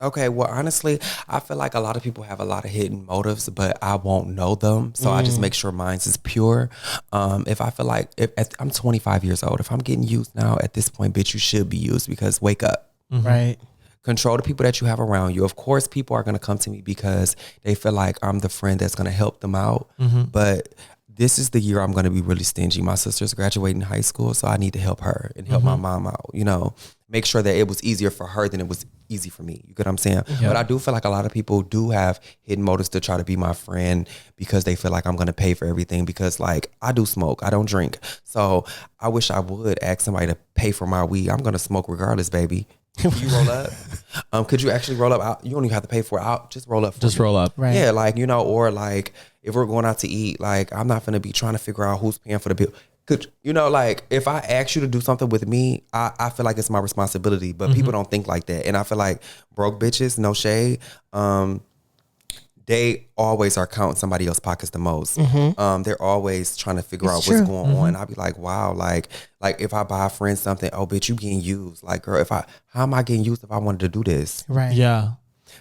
Okay, well, honestly, I feel like a lot of people have a lot of hidden motives, but I won't know them. So I just make sure mine is pure. If I feel like, I'm 25 years old, if I'm getting used now at this point, bitch, you should be used because wake up. Right. Control the people that you have around you. Of course, people are going to come to me because they feel like I'm the friend that's going to help them out. But this is the year I'm going to be really stingy. My sister's graduating high school, so I need to help her and help my mom out, you know, make sure that it was easier for her than it was easy for me. You get what I'm saying? Yeah. But I do feel like a lot of people do have hidden motives to try to be my friend because they feel like I'm going to pay for everything because like I do smoke, I don't drink. So I wish I would ask somebody to pay for my weed. I'm going to smoke regardless, baby. Can you roll up? Could you actually roll up? You don't even have to pay for it. I'll just roll up. Just roll up. Right. Yeah, like, you know, or like if we're going out to eat, like I'm not gonna be trying to figure out who's paying for the bill. Could you know, like if I ask you to do something with me, I feel like it's my responsibility. But people don't think like that, and I feel like broke bitches, no shade, they always are counting somebody else's pockets the most. They're always trying to figure out what's going on. I'll be like, wow, like if I buy a friend something, oh bitch, you getting used. Like, girl, how am I getting used if I wanted to do this? Right. Yeah.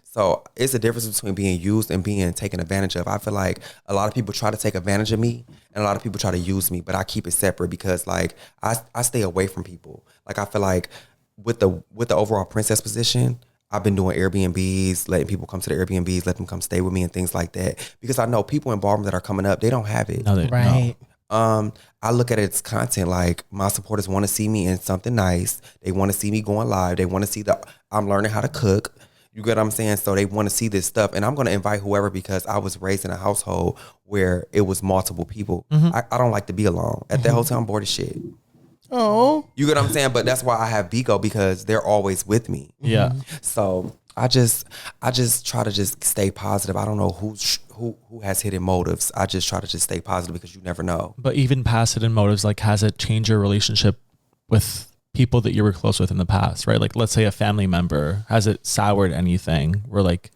So it's a difference between being used and being taken advantage of. I feel like a lot of people try to take advantage of me and a lot of people try to use me, but I keep it separate because like I stay away from people. Like I feel like with the overall princess position, I've been doing Airbnbs, letting people come to the Airbnbs, let them come stay with me and things like that. Because I know people in Ballroom that are coming up, they don't have it. No, Right. I look at it as content. Like my supporters want to see me in something nice. They want to see me going live. They want to see I'm learning how to cook. You get what I'm saying? So they want to see this stuff. And I'm going to invite whoever because I was raised in a household where it was multiple people. I don't like to be alone. At that hotel, I'm bored as shit. Oh. You get what I'm saying? But that's why I have Bigo because they're always with me. Yeah. So I just try to just stay positive. I don't know who has hidden motives. I just try to just stay positive because you never know. But even past hidden motives, like has it changed your relationship with people that you were close with in the past, right? Like let's say a family member, has it soured anything? We're like,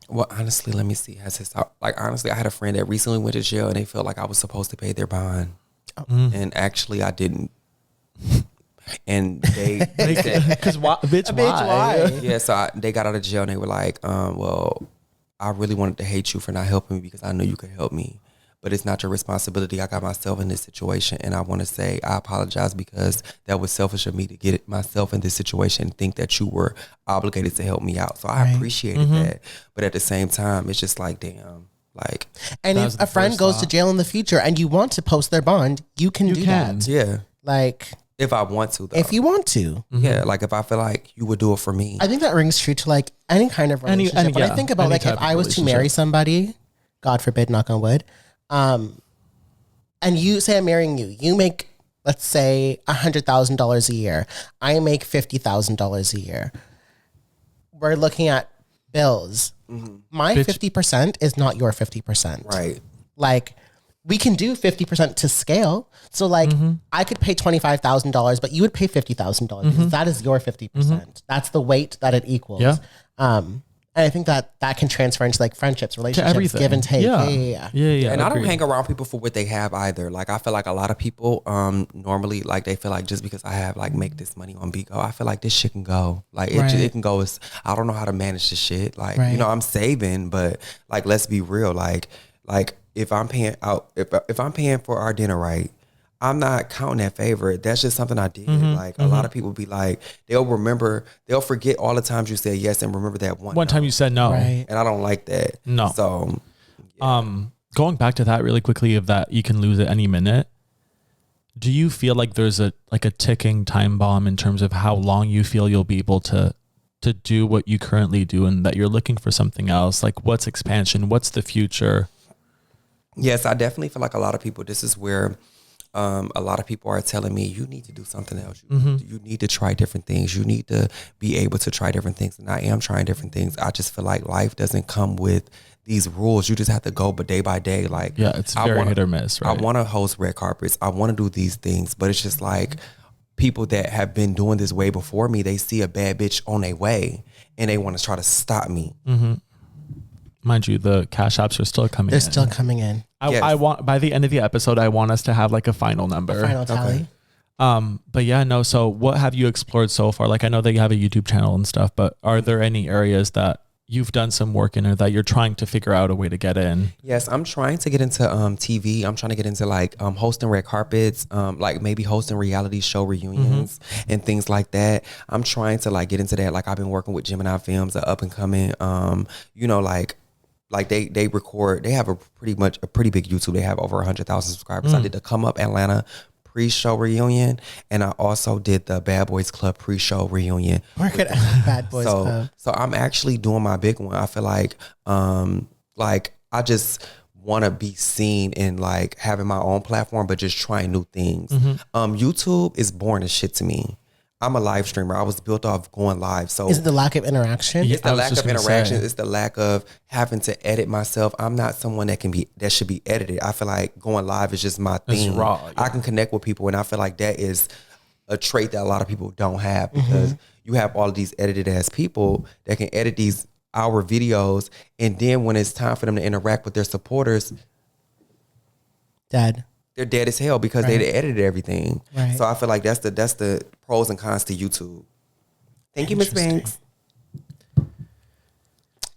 well, honestly, let me see. Honestly, I had a friend that recently went to jail and they felt like I was supposed to pay their bond. And actually I didn't. And they said, because bitch, why? yeah, so they got out of jail and they were like, well, I really wanted to hate you for not helping me because I knew you could help me. But it's not your responsibility. I got myself in this situation and I want to say I apologize because that was selfish of me to get myself in this situation and think that you were obligated to help me out. So I appreciated that. But at the same time, it's just like, damn. Like, and if a friend goes to jail in the future and you want to post their bond, you can do that. Yeah. Like, if I want to, though. if you want to. Yeah, like if I feel like you would do it for me. I think that rings true to like any kind of relationship. When I think about like if I was to marry somebody, God forbid, knock on wood, and you say I'm marrying you, you make, let's say, $100,000 a year. I make $50,000 a year. We're looking at bills. My 50% is not your 50%. Right. Like, we can do 50% to scale. So like I could pay $25,000, but you would pay $50,000 because that is your 50%. That's the weight that it equals. Yeah. And I think that can transfer into like friendships, relationships, everything. give and take. Yeah. And I don't hang around people for what they have either. Like I feel like a lot of people normally like they feel like just because I have like make this money on Bigo, I feel like this shit can go. Like it can go as I don't know how to manage this shit. Like you know, I'm saving, but like let's be real. Like if I'm paying out, if I'm paying for our dinner, right, I'm not counting that favor. That's just something I did. Like a lot of people be like, they'll forget all the times you said yes and remember that one time you said no. Right. And I don't like that. No. So, going back to that really quickly of that you can lose at any minute. Do you feel like there's a ticking time bomb in terms of how long you feel you'll be able to do what you currently do and that you're looking for something else? Like what's expansion? What's the future? Yes, I definitely feel like a lot of people, this is where a lot of people are telling me, you need to do something else. You need to try different things. You need to be able to try different things. And I am trying different things. I just feel like life doesn't come with these rules. You just have to go but day by day. Like, yeah, it's very hit or miss, right? I want to host red carpets. I want to do these things, but it's just like people that have been doing this way before me, they see a bad bitch on their way and they want to try to stop me. Mind you, the cash apps are still coming in. They're still coming in. I want, by the end of the episode, I want us to have like a final number. A final tally. But yeah, no. So what have you explored so far? Like I know that you have a YouTube channel and stuff, but are there any areas that you've done some work in or that you're trying to figure out a way to get in? Yes, I'm trying to get into TV. I'm trying to get into like hosting red carpets, like maybe hosting reality show reunions and things like that. I'm trying to like get into that. Like I've been working with Gemini Films, an up and coming, you know, like they record, they have a pretty big YouTube. They have over 100,000 subscribers. I did the Come Up Atlanta pre-show reunion, and I also did the Bad Boys Club pre-show reunion. Work at Bad Boys Club. So I'm actually doing my big one. I feel like I just want to be seen in like having my own platform, but just trying new things. YouTube is boring as shit to me. I'm a live streamer. I was built off going live. So is it the lack of interaction? It's the lack of interaction. It's the lack of having to edit myself. I'm not someone that should be edited. I feel like going live is just my thing. It's raw. Yeah. I can connect with people, and I feel like that is a trait that a lot of people don't have, because you have all of these edited ass people that can edit these hour videos, and then when it's time for them to interact with their supporters, they're dead as hell because they edited everything. Right. So I feel like that's the pros and cons to YouTube. Thank you, Miss Banks.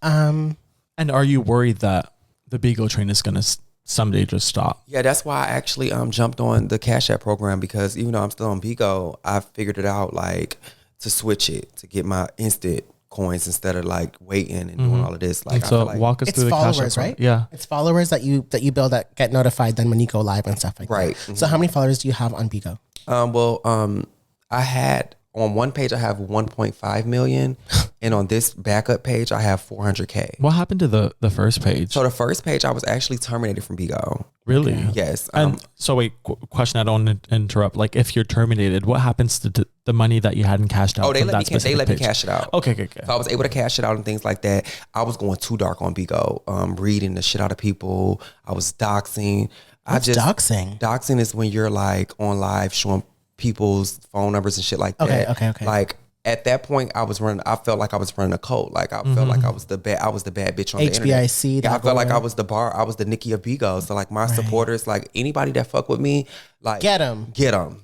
And are you worried that the Bigo train is going to someday just stop? Yeah, that's why I actually jumped on the Cash App program, because even though I'm still on Bigo, I figured it out like to switch it to get my instant coins instead of like waiting and doing all of this. Like, and so I feel like walk us it's through the followers, Cash App, right? Yeah, it's followers that you build that get notified then when you go live and stuff like right. that. So how many followers do you have on Bigo? I had on one page I have 1.5 million, and on this backup page I have 400K. What happened to the first page? So the first page I was actually terminated from Bigo. Really? Yes. And so wait, question I don't want to interrupt. Like, if you're terminated, what happens to the money that you hadn't cashed out? Oh, they from let me cash it out. Okay. So I was able to cash it out and things like that. I was going too dark on Bigo, reading the shit out of people. I was doxing. What's doxing? Doxing is when you're like on live showing people's phone numbers and shit like that. Okay. Like, at that point, I felt like I was running a cult. Like, I felt like I was the bad bitch on the internet. HBIC. Yeah, I felt like I was the Nikki of Bigo. So like my supporters, like anybody that fuck with me, like Get 'em.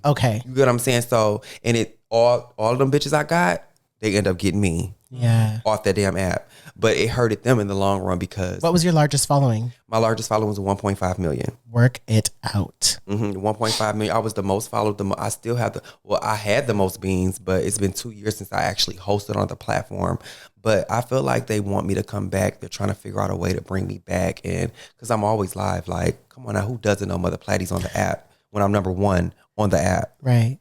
Okay. You get what I'm saying? So, and all of them bitches I got, they end up getting me. Yeah. Off that damn app. But it hurted them in the long run, because What was your largest following? my largest following was 1.5 million. Work it out. 1.5 million. I was the most followed. I still have I had the most beans, but it's been 2 years since I actually hosted on the platform. But I feel like they want me to come back. They're trying to figure out a way to bring me back. And because I'm always live, like, come on now, who doesn't know Mother Platty's on the app when I'm number one on the app? Right.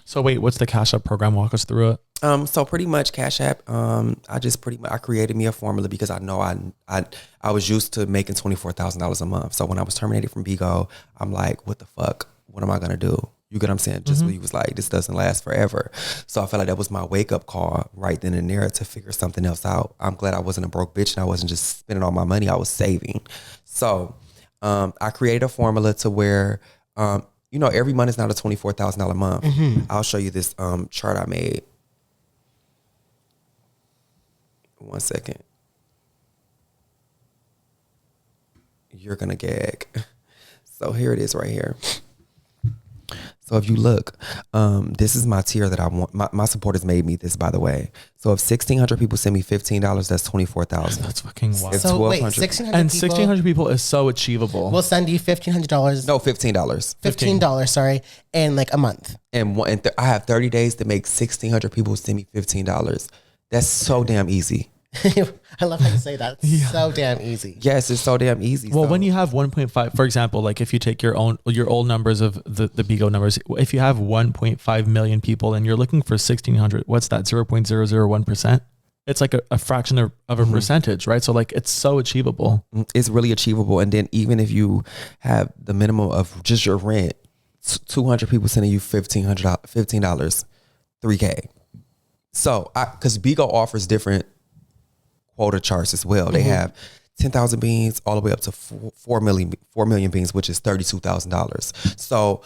So wait, what's the Cash App program? Walk us through it. So pretty much Cash App, I created me a formula because I know I was used to making $24,000 a month. So when I was terminated from Bigo, I'm like, what the fuck? What am I gonna do? You get what I'm saying? Just he was like, this doesn't last forever. So I felt like that was my wake up call right then and there to figure something else out. I'm glad I wasn't a broke bitch and I wasn't just spending all my money. I was saving. So I created a formula to where every month is not a $24,000 a month. I'll show you this chart I made. 1 second. You're gonna gag. So here it is right here. So if you look, this is my tier that I want. My supporters made me this, by the way. So if 1,600 people send me $15, that's 24,000. That's fucking wild. If So wait, 1,200 1,600 And people 1,600 people is so achievable. will send you $1,500. No, $15. $15, sorry, in like a month. And I have 30 days to make 1,600 people send me $15. That's so damn easy. I love how you say that. It's so damn easy. Yes, it's so damn easy. Well, so. when you have 1.5, for example, like if you take your old numbers of the Bigo numbers, if you have 1.5 million people and you're looking for 1,600, what's that? 0.001%? It's like a fraction of a percentage, right? So like it's so achievable. It's really achievable. And then even if you have the minimum of just your rent, 200 people sending you $15, $3K. So because Bigo offers different quota charts as well. They have 10,000 beans all the way up to 4 million beans, which is $32,000. So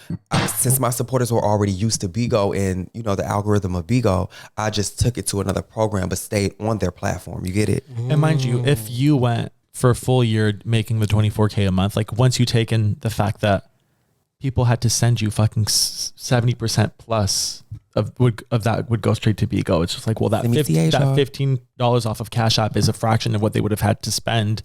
since my supporters were already used to Bigo and the algorithm of Bigo, I just took it to another program but stayed on their platform. You get it? And mind you, if you went for a full year making the 24K a month, like once you take in the fact that people had to send you fucking 70% plus of that would go straight to Bigo. It's just like, well, that $15 off of Cash App is a fraction of what they would have had to spend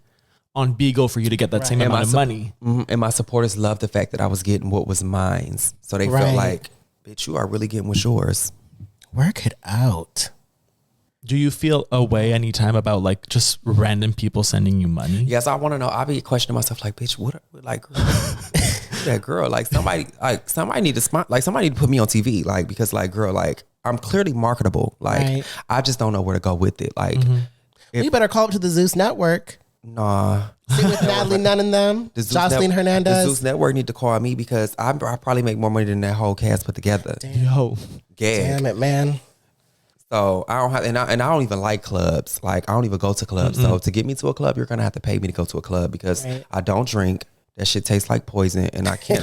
on Bigo for you to get that same amount of money. And my supporters loved the fact that I was getting what was mine. So they felt like, bitch, you are really getting what's yours. Work it out. Do you feel a way anytime about like just random people sending you money? Yes, I want to know. I be questioning myself like, bitch, what that girl, like somebody need to somebody need to put me on TV, like, because like, girl, like I'm clearly marketable, like I just don't know where to go with it, like you better call up to the Zeus network. Nah, See, with Natalie Nunn and them, Jocelyn Hernandez. The Zeus Network need to call me because I probably make more money than that whole cast put together. Yo. Damn it, man. So I don't have, and I don't even like clubs. Like, I don't even go to clubs. So to get me to a club, you're gonna have to pay me to go to a club because I don't drink. That shit tastes like poison, and I can't.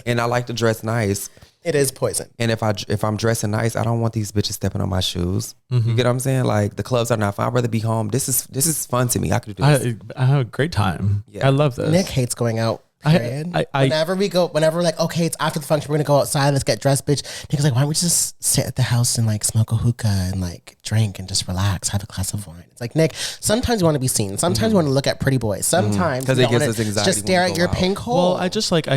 And I like to dress nice. It is poison. And if I'm dressing nice, I don't want these bitches stepping on my shoes. You get what I'm saying? Like, the clubs are not fun. I'd rather be home. This is fun to me. I could do this. I have a great time. Yeah. I love this. Nick hates going out. Whenever we're like, okay, it's after the function, we're gonna go outside, let's get dressed, bitch. Nick's like, why don't we just sit at the house and like smoke a hookah and like drink and just relax, have a glass of wine. It's like, Nick, sometimes you want to be seen. Sometimes you want to look at pretty boys. Sometimes because it gives us anxiety. Just stare at your pink hole. Well, I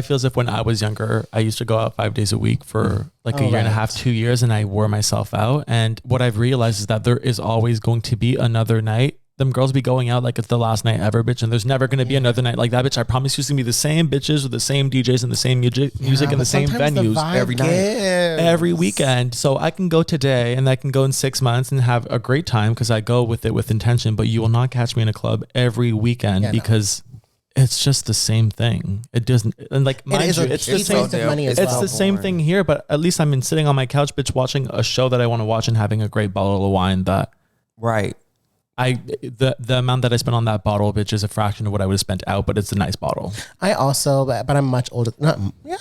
feel as if when I was younger, I used to go out 5 days a week for like a year and a half, 2 years, and I wore myself out. And what I've realized is that there is always going to be another night. Them girls be going out like it's the last night ever, bitch, and there's never going to be another night like that, bitch. I promise you it's going to be the same bitches with the same DJs and the same music and the same venues every night, every weekend. So I can go today and I can go in 6 months and have a great time because I go with it with intention, but you will not catch me in a club every weekend because it's just the same thing. It doesn't, and like, mind you, it's the same thing. It's the same thing here, but at least I'm sitting on my couch, bitch, watching a show that I want to watch and having a great bottle of wine that the amount that I spent on that bottle, bitch, is a fraction of what I would have spent out, but it's a nice bottle. I also, but I'm much older,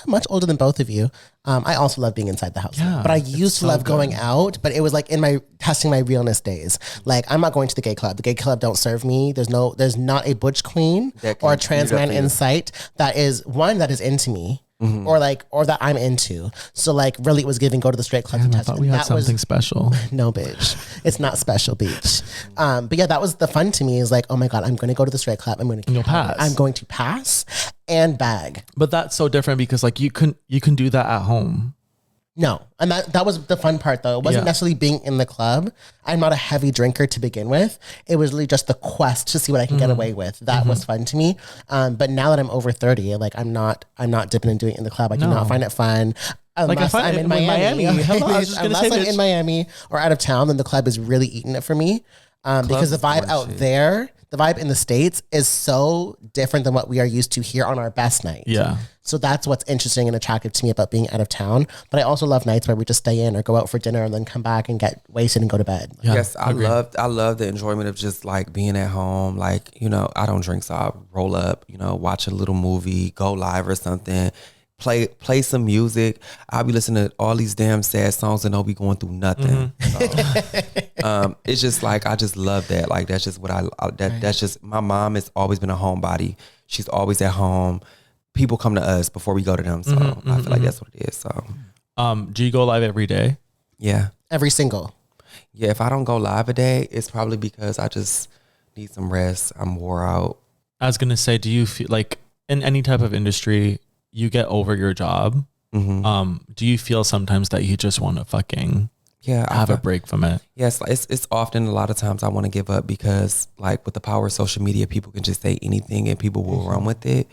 much older than both of you. I also love being inside the house. Yeah, but I used to love going out, but it was like in my testing my realness days. Like, I'm not going to the gay club. The gay club don't serve me. There's not a butch queen or a trans man in sight that is into me. Or that I'm into. So like, really, it was giving go to the straight club. I thought we had something special. No, bitch, it's not special, bitch. But yeah, that was the fun to me. Is like, oh my god, I'm going to go to the straight club. I'm going to pass and bag. But that's so different because like you can do that at home. No, and that was the fun part though. It wasn't necessarily being in the club. I'm not a heavy drinker to begin with. It was really just the quest to see what I can get away with. That was fun to me. But now that I'm over 30, like I'm not dipping and doing it in the club. I do not find it fun. Unless I'm in Miami. Unless I'm in Miami or out of town, then the club is really eating it for me. Because the vibe out there, the vibe in the States is so different than what we are used to here on our best night. Yeah. So that's what's interesting and attractive to me about being out of town. But I also love nights where we just stay in or go out for dinner and then come back and get wasted and go to bed. Yeah, yes, I love the enjoyment of just like being at home. Like, you know, I don't drink, so I roll up, you know, watch a little movie, go live or something. Play some music. I'll be listening to all these damn sad songs and I'll be going through nothing. So, it's just like, I just love that. Like, that's just what that's just, my mom has always been a homebody. She's always at home. People come to us before we go to them. So I feel like that's what it is. So, do you go live every day? Yeah. Every single. Yeah. If I don't go live a day, it's probably because I just need some rest. I'm wore out. I was going to say, do you feel like in any type of industry, you get over your job? Do you feel sometimes that you just want to fucking have a break from it? Yes, it's often, a lot of times I want to give up because like with the power of social media, people can just say anything and people will run with it.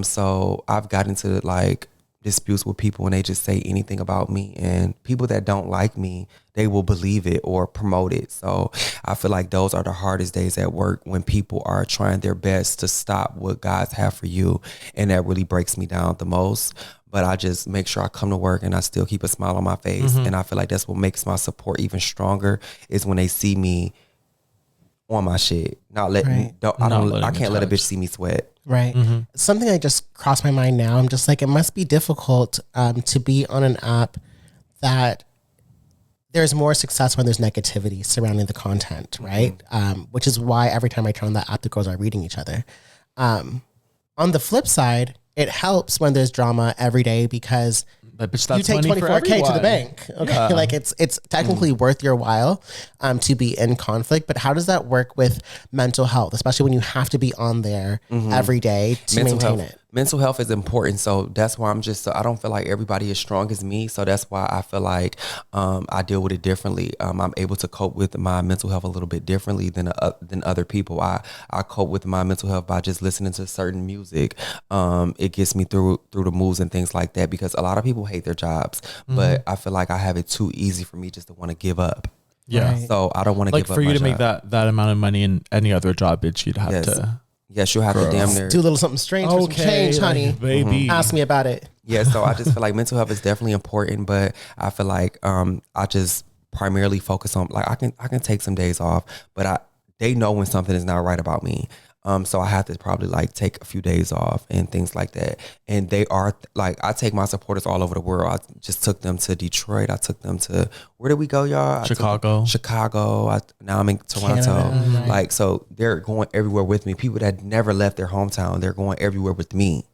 So I've gotten into like disputes with people and they just say anything about me, and people that don't like me, they will believe it or promote it. So I feel like those are the hardest days at work, when people are trying their best to stop what God's have for you. And that really breaks me down the most. But I just make sure I come to work and I still keep a smile on my face. And I feel like that's what makes my support even stronger, is when they see me on my shit. I can't let a bitch see me sweat. Right. Something that just crossed my mind now. I'm just like, it must be difficult to be on an app that there's more success when there's negativity surrounding the content, right? Which is why every time I turn on that app, the girls are reading each other. On the flip side, it helps when there's drama every day because you take 24K to the bank. Okay. Yeah. Like it's technically worth your while to be in conflict. But how does that work with mental health, especially when you have to be on there every day to maintain it? Mental health is important. So that's why I don't feel like everybody is strong as me. So that's why I feel like I deal with it differently. I'm able to cope with my mental health a little bit differently than other people. I cope with my mental health by just listening to certain music. It gets me through the moves and things like that, because a lot of people hate their jobs, but I feel like I have it too easy for me just to want to give up. Yeah. Right. So I don't want to give up for you my to job. make that amount of money in any other job, bitch, you'd have to. Yeah, she'll have to damn near do a little something strange for some change, honey. Baby. Ask me about it. Yeah, so I just feel like mental health is definitely important, but I feel like I just primarily focus on like I can take some days off, but they know when something is not right about me. So I have to probably like take a few days off and things like that. And they are like, I take my supporters all over the world. I just took them to Detroit. I took them to, where did we go, y'all? Chicago. Now I'm in Toronto. Canada, right. Like, so they're going everywhere with me. People that never left their hometown, they're going everywhere with me.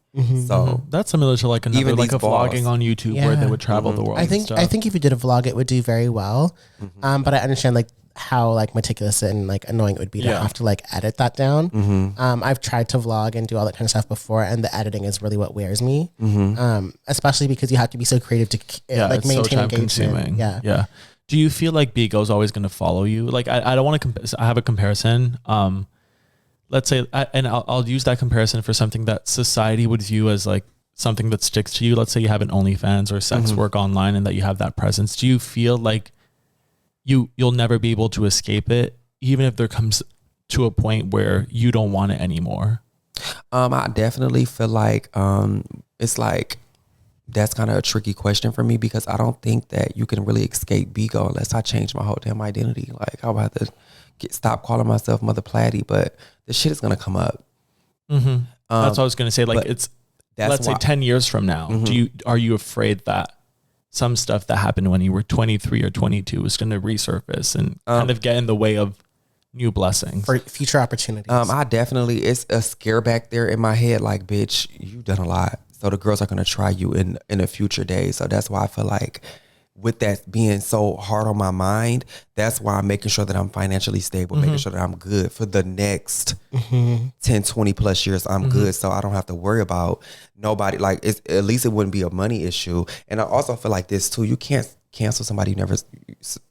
So that's similar to like another even like a these balls. vlogging on YouTube where they would travel the world. I think if you did a vlog, it would do very well. But I understand like how like meticulous and like annoying it would be to have to like edit that down. I've tried to vlog and do all that kind of stuff before, and the editing is really what wears me. Especially because you have to be so creative to like maintain so time engagement. consuming. Yeah. Do you feel like Bigo's always going to follow you? Like I don't want to. I have a comparison. Let's say, and I'll use that comparison for something that society would view as like something that sticks to you. Let's say you have an OnlyFans or sex work online, and that you have that presence. Do you feel like you'll never be able to escape it, even if there comes to a point where you don't want it anymore? I definitely feel like it's like that's kind of a tricky question for me, because I don't think that you can really escape Bigo unless I change my whole damn identity. Like I'll have to stop calling myself Mother Platty, but the shit is gonna come up. That's what I was gonna say. Like let's say 10 years from now, are you afraid that some stuff that happened when you were 23 or 22 is going to resurface and kind of get in the way of new blessings for future opportunities? I definitely, it's a scare back there in my head. Like, bitch, you've done a lot. So the girls are going to try you in a future day. So that's why I feel like with that being so hard on my mind, that's why I'm making sure that I'm financially stable, making sure that I'm good for the next 10, 20 plus years. I'm good. So I don't have to worry about nobody. Like, at least it wouldn't be a money issue. And I also feel like this too. You can't cancel somebody you never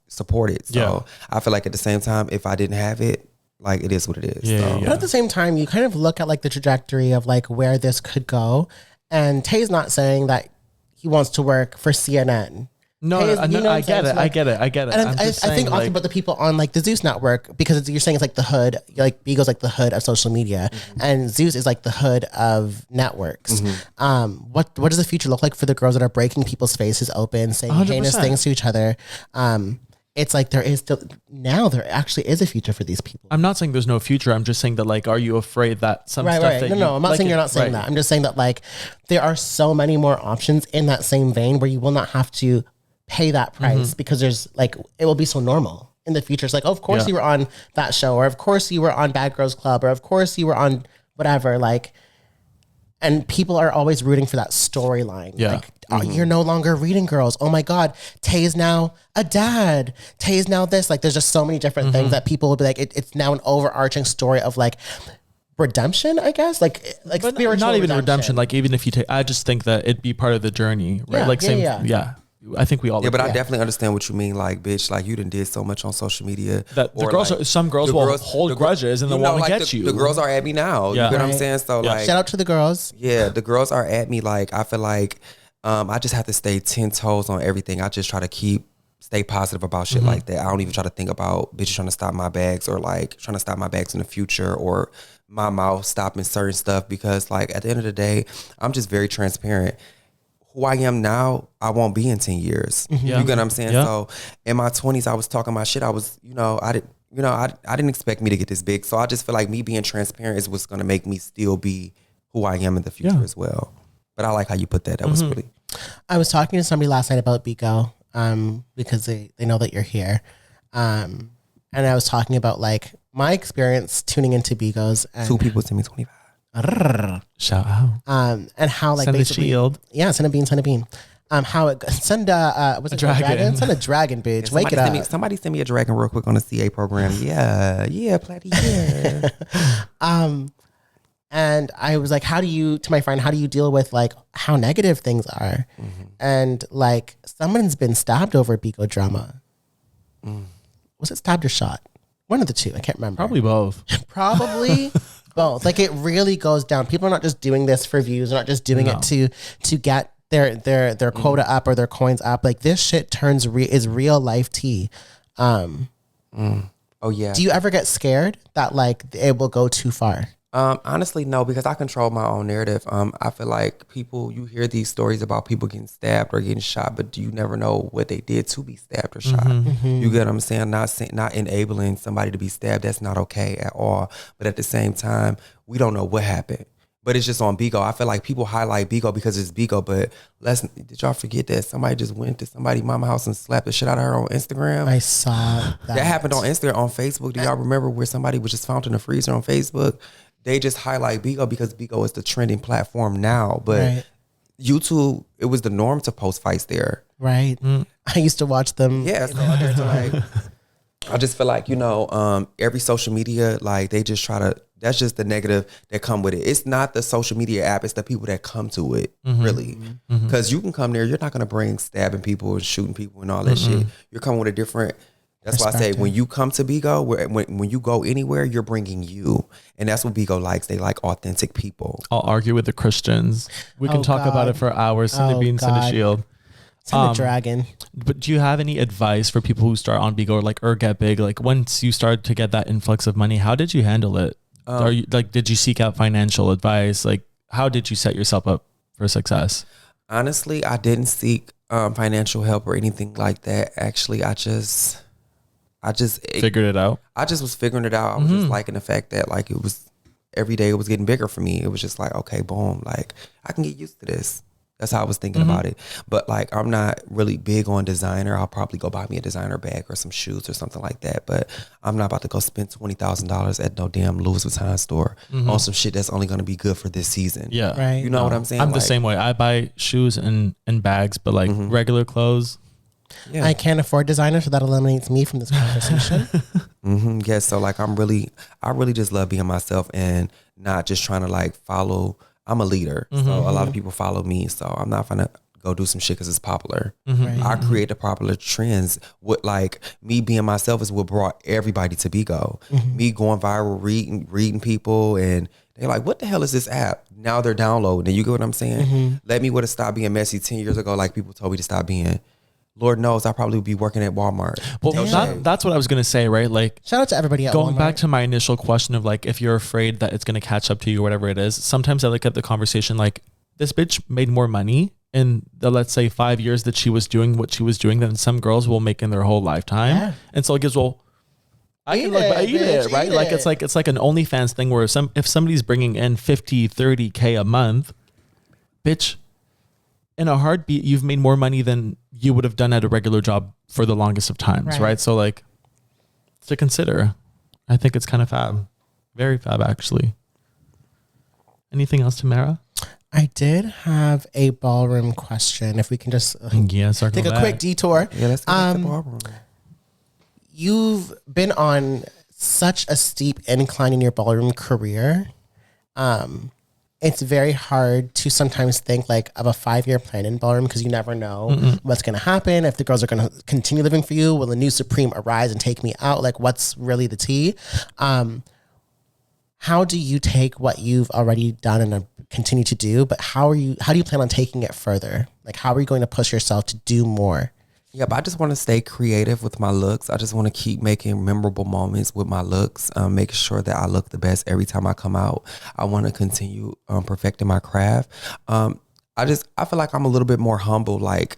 supported. So I feel like at the same time, if I didn't have it, like, it is what it is. But at the same time, you kind of look at like the trajectory of like where this could go. And Tae's not saying that he wants to work for CNN. No, I get it. I get it. And I think often about the people on like the Zeus network, because you're saying it's like the hood, like Bigo's like the hood of social media, and Zeus is like the hood of networks. What does the future look like for the girls that are breaking people's faces open, saying 100%. Heinous things to each other? It's like there actually is a future for these people. I'm not saying there's no future. I'm just saying that, like, are you afraid that some stuff that I'm not saying you're not saying that. I'm just saying that like there are so many more options in that same vein where you will not have to pay that price because there's like, it will be so normal in the future. It's like, oh, of course you were on that show, or of course you were on Bad Girls Club, or of course you were on whatever, like, and people are always rooting for that storyline. Like, you're no longer reading girls. Oh my God, Tae is now a dad. Tae is now this. Like, there's just so many different things that people will be like, it's now an overarching story of like redemption, I guess, like but spiritual not even redemption. Like, even if you take, I just think that it'd be part of the journey, right? I think we all. Yeah, but I definitely understand what you mean. Like, bitch, like you done did so much on social media. That the girls, like, some girls will hold grudges and they'll want to get you. The girls are at me now. You know what I'm saying? So like, shout out to the girls. Yeah, the girls are at me. Like, I feel like I just have to stay 10 toes on everything. I just try to stay positive about shit like that. I don't even try to think about bitches trying to stop my bags, or like trying to stop my bags in the future, or my mouth stopping certain stuff, because like at the end of the day, I'm just very transparent. Who I am now, I won't be in 10 years. You get what I'm saying? So in my 20s, I was talking my shit. I was, I didn't expect me to get this big. So I just feel like me being transparent is what's going to make me still be who I am in the future as well. But I like how you put that. That was really. I was talking to somebody last night about Bigo, because they know that you're here. And I was talking about like my experience tuning into Bigos. And 2 people send me 25. Shout out. And how like send basically, a shield. Yeah, send a bean. How it send a dragon? Send a dragon, bitch. Wake it up. Somebody send me a dragon real quick on the CA program. Yeah, Platty, yeah. And I was like, to my friend, how do you deal with like how negative things are? And like someone's been stabbed over Bigo drama. Was it stabbed or shot? One of the two. I can't remember. Probably both. Probably both. Like, it really goes down. People are not just doing this for views. They're not just doing it to get their quota up or their coins up. Like, this shit is real life tea. Oh yeah. Do you ever get scared that like it will go too far? Honestly, no, because I control my own narrative. I feel like you hear these stories about people getting stabbed or getting shot, but you never know what they did to be stabbed or shot. You get what I'm saying? Not enabling somebody to be stabbed. That's not okay at all. But at the same time, we don't know what happened. But it's just on Bigo. I feel like people highlight Bigo because it's Bigo. But did y'all forget that somebody just went to somebody's mama house and slapped the shit out of her on Instagram? I saw that. That happened on Instagram, on Facebook. Do y'all remember where somebody was just found in a freezer on Facebook? They just highlight Bigo because Bigo is the trending platform now. But YouTube, it was the norm to post fights there. Right. I used to watch them. Yeah. So I just feel like, every social media, like they just try to, that's just the negative that come with it. It's not the social media app. It's the people that come to it, really. Because you can come there. You're not going to bring stabbing people and shooting people and all that shit. You're coming with a different, that's why I say when you come to Bigo, when you go anywhere, you're bringing you. And that's what Bigo likes. They like authentic people. I'll argue with the Christians. We can talk about it for hours. Cindy Bean, Cindy Shield. Send a dragon. But do you have any advice for people who start on Bigo or get big? Like once you start to get that influx of money, how did you handle it? Did you seek out financial advice? Like, how did you set yourself up for success? Honestly, I didn't seek financial help or anything like that. Actually, I just figured it out. I just was figuring it out. I was just liking the fact that like it was every day it was getting bigger for me. It was just like, okay, boom, like I can get used to this. That's how I was thinking about it. But like, I'm not really big on designer. I'll probably go buy me a designer bag or some shoes or something like that. But I'm not about to go spend $20,000 at no damn Louis Vuitton store on some shit that's only going to be good for this season. Yeah. Right. You know what I'm saying? I'm the same way. I buy shoes and bags, but like regular clothes. Yeah. I can't afford designer, so that eliminates me from this conversation. Yeah. So like, I really just love being myself and not just trying to like follow. I'm a leader. So a lot of people follow me. So I'm not going to go do some shit because it's popular. Right. I create the popular trends. What like me being myself is what brought everybody to Bigo. Me going viral, reading people, and they're like, what the hell is this app? Now they're downloading. You get what I'm saying? Let me would have stopped being messy 10 years ago like people told me to stop being. Lord knows I probably would be working at Walmart. Well, that's what I was going to say, right? Like, shout out to everybody at going Walmart. back to my initial question of like, if you're afraid that it's going to catch up to you or whatever it is, sometimes I look at the conversation like, this bitch made more money in the, let's say, 5 years that she was doing what she was doing than some girls will make in their whole lifetime. Yeah. And so it gives, well, I can look, eat it, right? Like, it's like an OnlyFans thing where if somebody's bringing in 50, 30K a month, bitch, in a heartbeat, you've made more money than you would have done at a regular job for the longest of times, right? So like, to consider, I think it's kind of fab. Very fab, actually. Anything else, Tamara? I did have a ballroom question. If we can just take a quick detour. Yeah, let's get back to ballroom. You've been on such a steep incline in your ballroom career. It's very hard to sometimes think like of a 5-year plan in ballroom because you never know what's going to happen. If the girls are going to continue living for you, will a new supreme arise and take me out? Like, what's really the tea? How do you take what you've already done and continue to do? But how do you plan on taking it further? Like, how are you going to push yourself to do more? Yeah, but I just want to stay creative with my looks. I just want to keep making memorable moments with my looks, making sure that I look the best every time I come out. I want to continue perfecting my craft. I feel like I'm a little bit more humble. Like,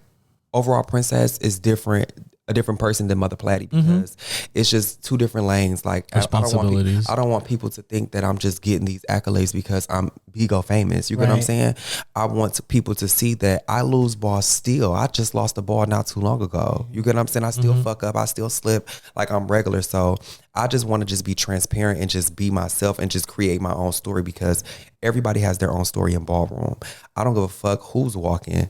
overall Princess is a different person than Mother Platty because it's just two different lanes. Like, responsibilities. I don't want people to think that I'm just getting these accolades because I'm Bigo famous. You get what I'm saying? I want people to see that I lose balls still. I just lost the ball not too long ago. You get what I'm saying? I still fuck up. I still slip like I'm regular. So I just want to just be transparent and just be myself and just create my own story because everybody has their own story in ballroom. I don't give a fuck who's walking.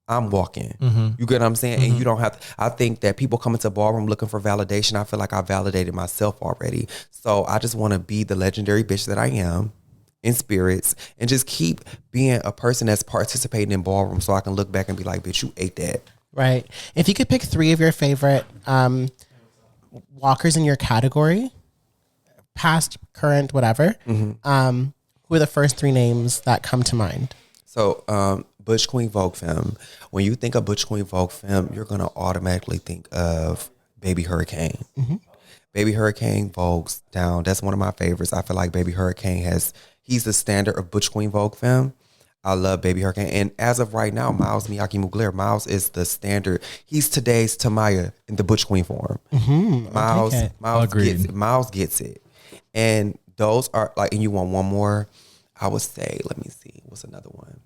I'm walking. You get what I'm saying? And you don't have to, I think that people come into ballroom looking for validation. I feel like I validated myself already. So I just want to be the legendary bitch that I am in spirits and just keep being a person that's participating in ballroom so I can look back and be like, bitch, you ate that. Right. If you could pick 3 of your favorite walkers in your category, past, current, whatever, who are the first 3 names that come to mind? So, Butch Queen Vogue Femme. When you think of Butch Queen Vogue Femme, you're going to automatically think of Baby Hurricane. Baby Hurricane Vogue's down. That's one of my favorites. I feel like Baby Hurricane has he's the standard of Butch Queen Vogue femme. I love Baby Hurricane. And as of right now, Miles Miyake Mugler, Miles is the standard. He's today's Tamaya in the Butch Queen form. Miles gets it. And those are like, and you want one more? I would say, let me see. What's another one?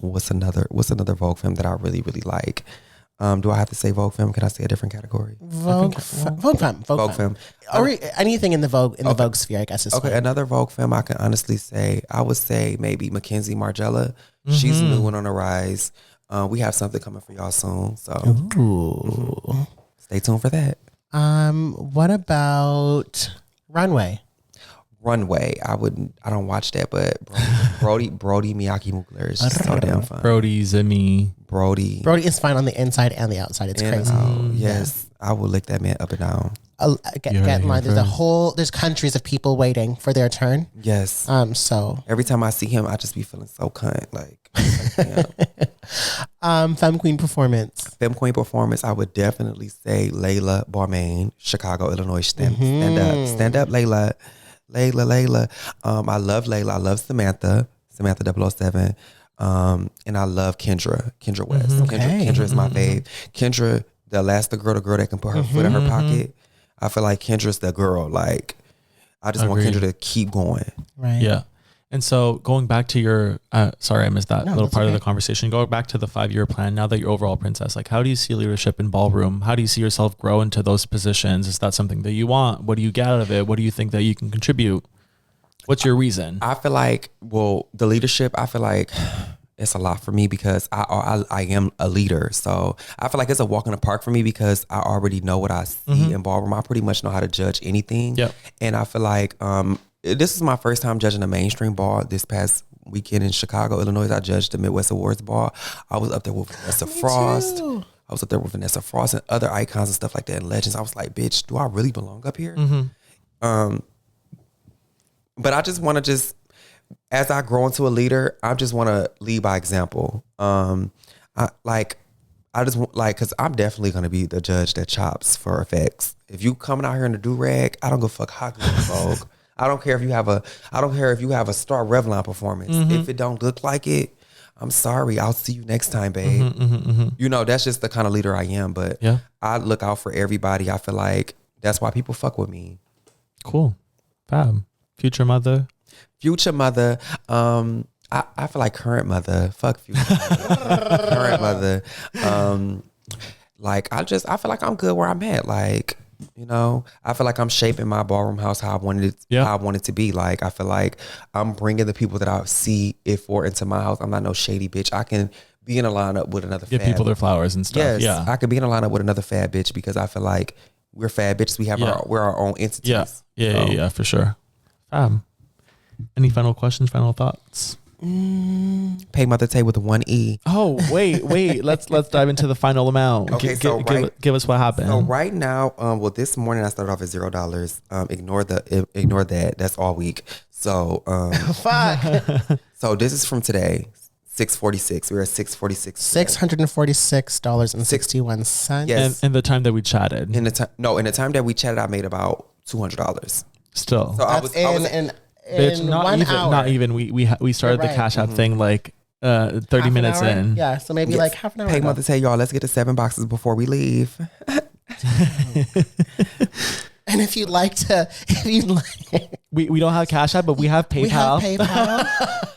What's another Vogue femme that I really, really like? Do I have to say Vogue femme? Can I say a different category? Vogue femme. Or anything in the Vogue sphere, I guess. Is okay, fine. Another Vogue femme I can honestly say, I would say maybe Mackenzie Margella. She's new and on the rise. We have something coming for y'all soon. So stay tuned for that. What about Runway? Runway, I don't watch that, but Brody Miyake Mugler is just so damn fun. Brody is fine on the inside and the outside. It's crazy. Yes, I will lick that man up and down. Get in line. There's countries of people waiting for their turn. Yes. So every time I see him, I just be feeling so cunt. Like Femme Queen performance. I would definitely say Layla Barmain, Chicago, Illinois. Stand up, Layla. I love Layla. I love Samantha 007. And I love Kendra West. Okay. Kendra is my fave. Kendra, the girl that can put her foot in her pocket. I feel like Kendra's the girl. Like, I just want Kendra to keep going. Right. Yeah. And so going back to your, sorry, I missed that little part of the conversation. Going back to the 5-year plan, now that you're overall princess, like how do you see leadership in Ballroom? How do you see yourself grow into those positions? Is that something that you want? What do you get out of it? What do you think that you can contribute? What's your reason? I feel like, the leadership, I feel like it's a lot for me because I am a leader. So I feel like it's a walk in the park for me because I already know what I see in Ballroom. I pretty much know how to judge anything. Yep. And I feel like, this is my first time judging a mainstream ball. This past weekend in Chicago, Illinois, I judged the Midwest Awards ball. I was up there with Vanessa Frost. I was up there with Vanessa Frost and other icons and stuff like that and legends. I was like, bitch, do I really belong up here? But I just want to as I grow into a leader, I just want to lead by example. Cause I'm definitely going to be the judge that chops for effects. If you coming out here in the do-rag, I don't give a fuck how good you Vogue. I don't care if you have a Star Revlon performance. If it don't look like it, I'm sorry. I'll see you next time, babe. You know, that's just the kind of leader I am. But I look out for everybody. I feel like that's why people fuck with me. Cool. Fab. Future mother. I feel like current mother. Fuck future mother. Current mother. I feel like I'm good where I'm at. Like, you know, I feel like I'm shaping my ballroom house how I wanted it to be. Like, I feel like I'm bringing the people that I see it for into my house. I'm not no shady bitch. I can be in a lineup with another Give people their flowers and stuff. Yes, I could be in a lineup with another fad bitch because I feel like we're fad bitches. We're our own entities. Yeah, for sure. Any final questions, final thoughts? Pay Mother Tae with a 1 E. Oh, wait. Let's dive into the final amount. Okay, give us what happened. So right now, this morning I started off at $0. Ignore that. That's all week. So fuck. So this is from today. 646. We're at 646. $646.61. Yes. And the time that we chatted. In the time that we chatted, I made about $200. Still. So That's in not 1 even, hour. Not even. We started the Cash App thing like 30 minutes in. Yeah, so maybe like half an hour. Pay Mother Tae, y'all. Let's get to 7 boxes before we leave. And if you'd like, we don't have Cash App, but we have PayPal. We have PayPal.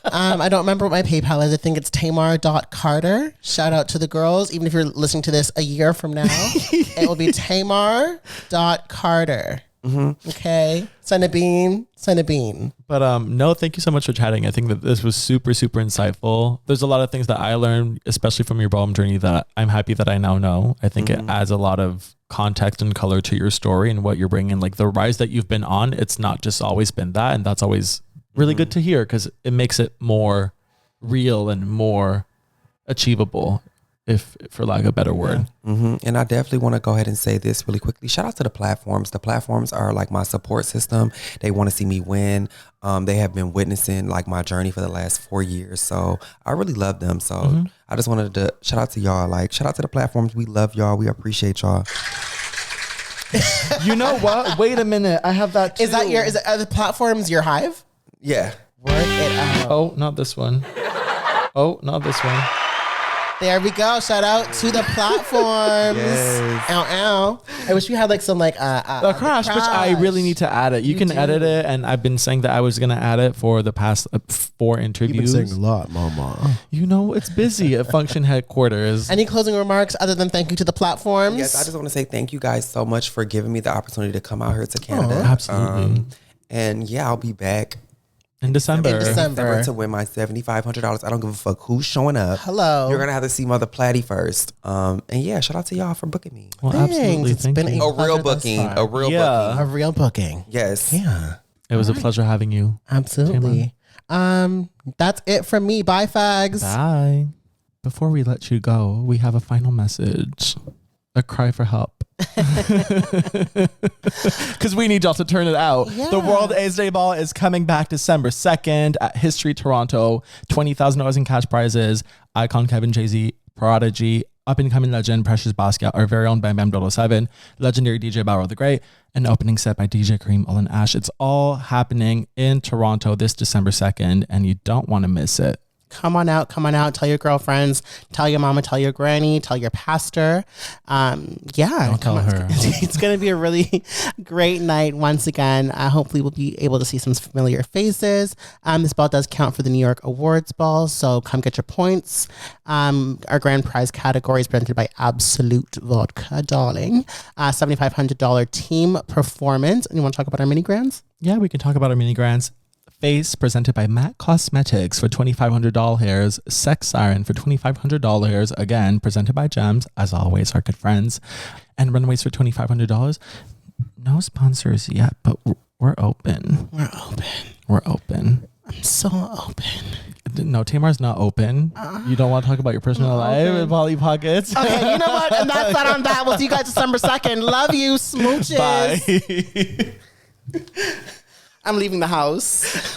I don't remember what my PayPal is. I think it's Tamar.Carter. Shout out to the girls. Even if you're listening to this a year from now, it will be Tamar.Carter. Okay. Send a bean. But no, thank you so much for chatting. I think that this was super, super insightful. There's a lot of things that I learned, especially from your ballroom journey, that I'm happy that I now know. I think it adds a lot of context and color to your story and what you're bringing. Like the rise that you've been on, it's not just always been that. And that's always really good to hear because it makes it more real and more achievable, if for lack of a better word. And I definitely want to go ahead and say this really quickly. Shout out to the platforms. The platforms are like my support system. They want to see me win. They have been witnessing like my journey for the last 4 years. So I really love them. So I just wanted to shout out to y'all. Like, shout out to the platforms. We love y'all. We appreciate y'all. You know what? Wait a minute. I have that too. Are the platforms your hive? Yeah. Work it out. Oh, not this one. Oh, not this one. There we go. Shout out to the platforms. Yes. Ow, ow. I wish we had like some like The crash, which I really need to add it. You can edit it, and I've been saying that I was gonna add it for the past 4 interviews. You've been saying a lot, mama. You know, it's busy at Function headquarters. Any closing remarks other than thank you to the platforms? Yes, I just want to say thank you guys so much for giving me the opportunity to come out here to Canada. Absolutely. And yeah, I'll be back In December. December. to win my $7,500. I don't give a fuck who's showing up. Hello. You're gonna have to see Mother Platty first. And yeah, shout out to y'all for booking me. Well, Thanks. absolutely. It's Thank been you. A real pleasure thus booking. far. A real Yeah. booking. A real booking. Yes. Yeah. It was a pleasure having you. Absolutely. That's it from me. Bye, fags. Bye. Before we let you go, we have a final message. A cry for help. Because we need y'all to turn it out. Yeah. The World AIDS Day Ball is coming back December 2nd at History Toronto. $20,000 in cash prizes. Icon Kevin Jay-Z, Prodigy, up-and-coming legend Precious Basquiat, our very own Bam Bam Dodo 7, legendary DJ Barrow the Great, an opening set by DJ Kareem Olin Ash. It's all happening in Toronto this December 2nd, and you don't want to miss it. Come on out. Tell your girlfriends, tell your mama, tell your granny, tell your pastor. Yeah. Don't tell her. It's going to be a really great night once again. Hopefully we'll be able to see some familiar faces. This ball does count for the New York Awards Ball, so come get your points. Our grand prize category is presented by Absolute Vodka, darling. $7,500 team performance. And you want to talk about our mini grands? Yeah, we can talk about our mini grants. Face presented by Matte Cosmetics for $2,500 hairs. Sex Siren for $2,500 hairs. Again, presented by Gems, as always, our good friends. And Runaways for $2,500. No sponsors yet, but we're open. We're open. I'm so open. No, Tamar's not open. You don't want to talk about your personal life with Polly Pockets. Okay, you know what? And that's that on that. We'll see you guys December 2nd. Love you. Smooches. Bye. I'm leaving the house.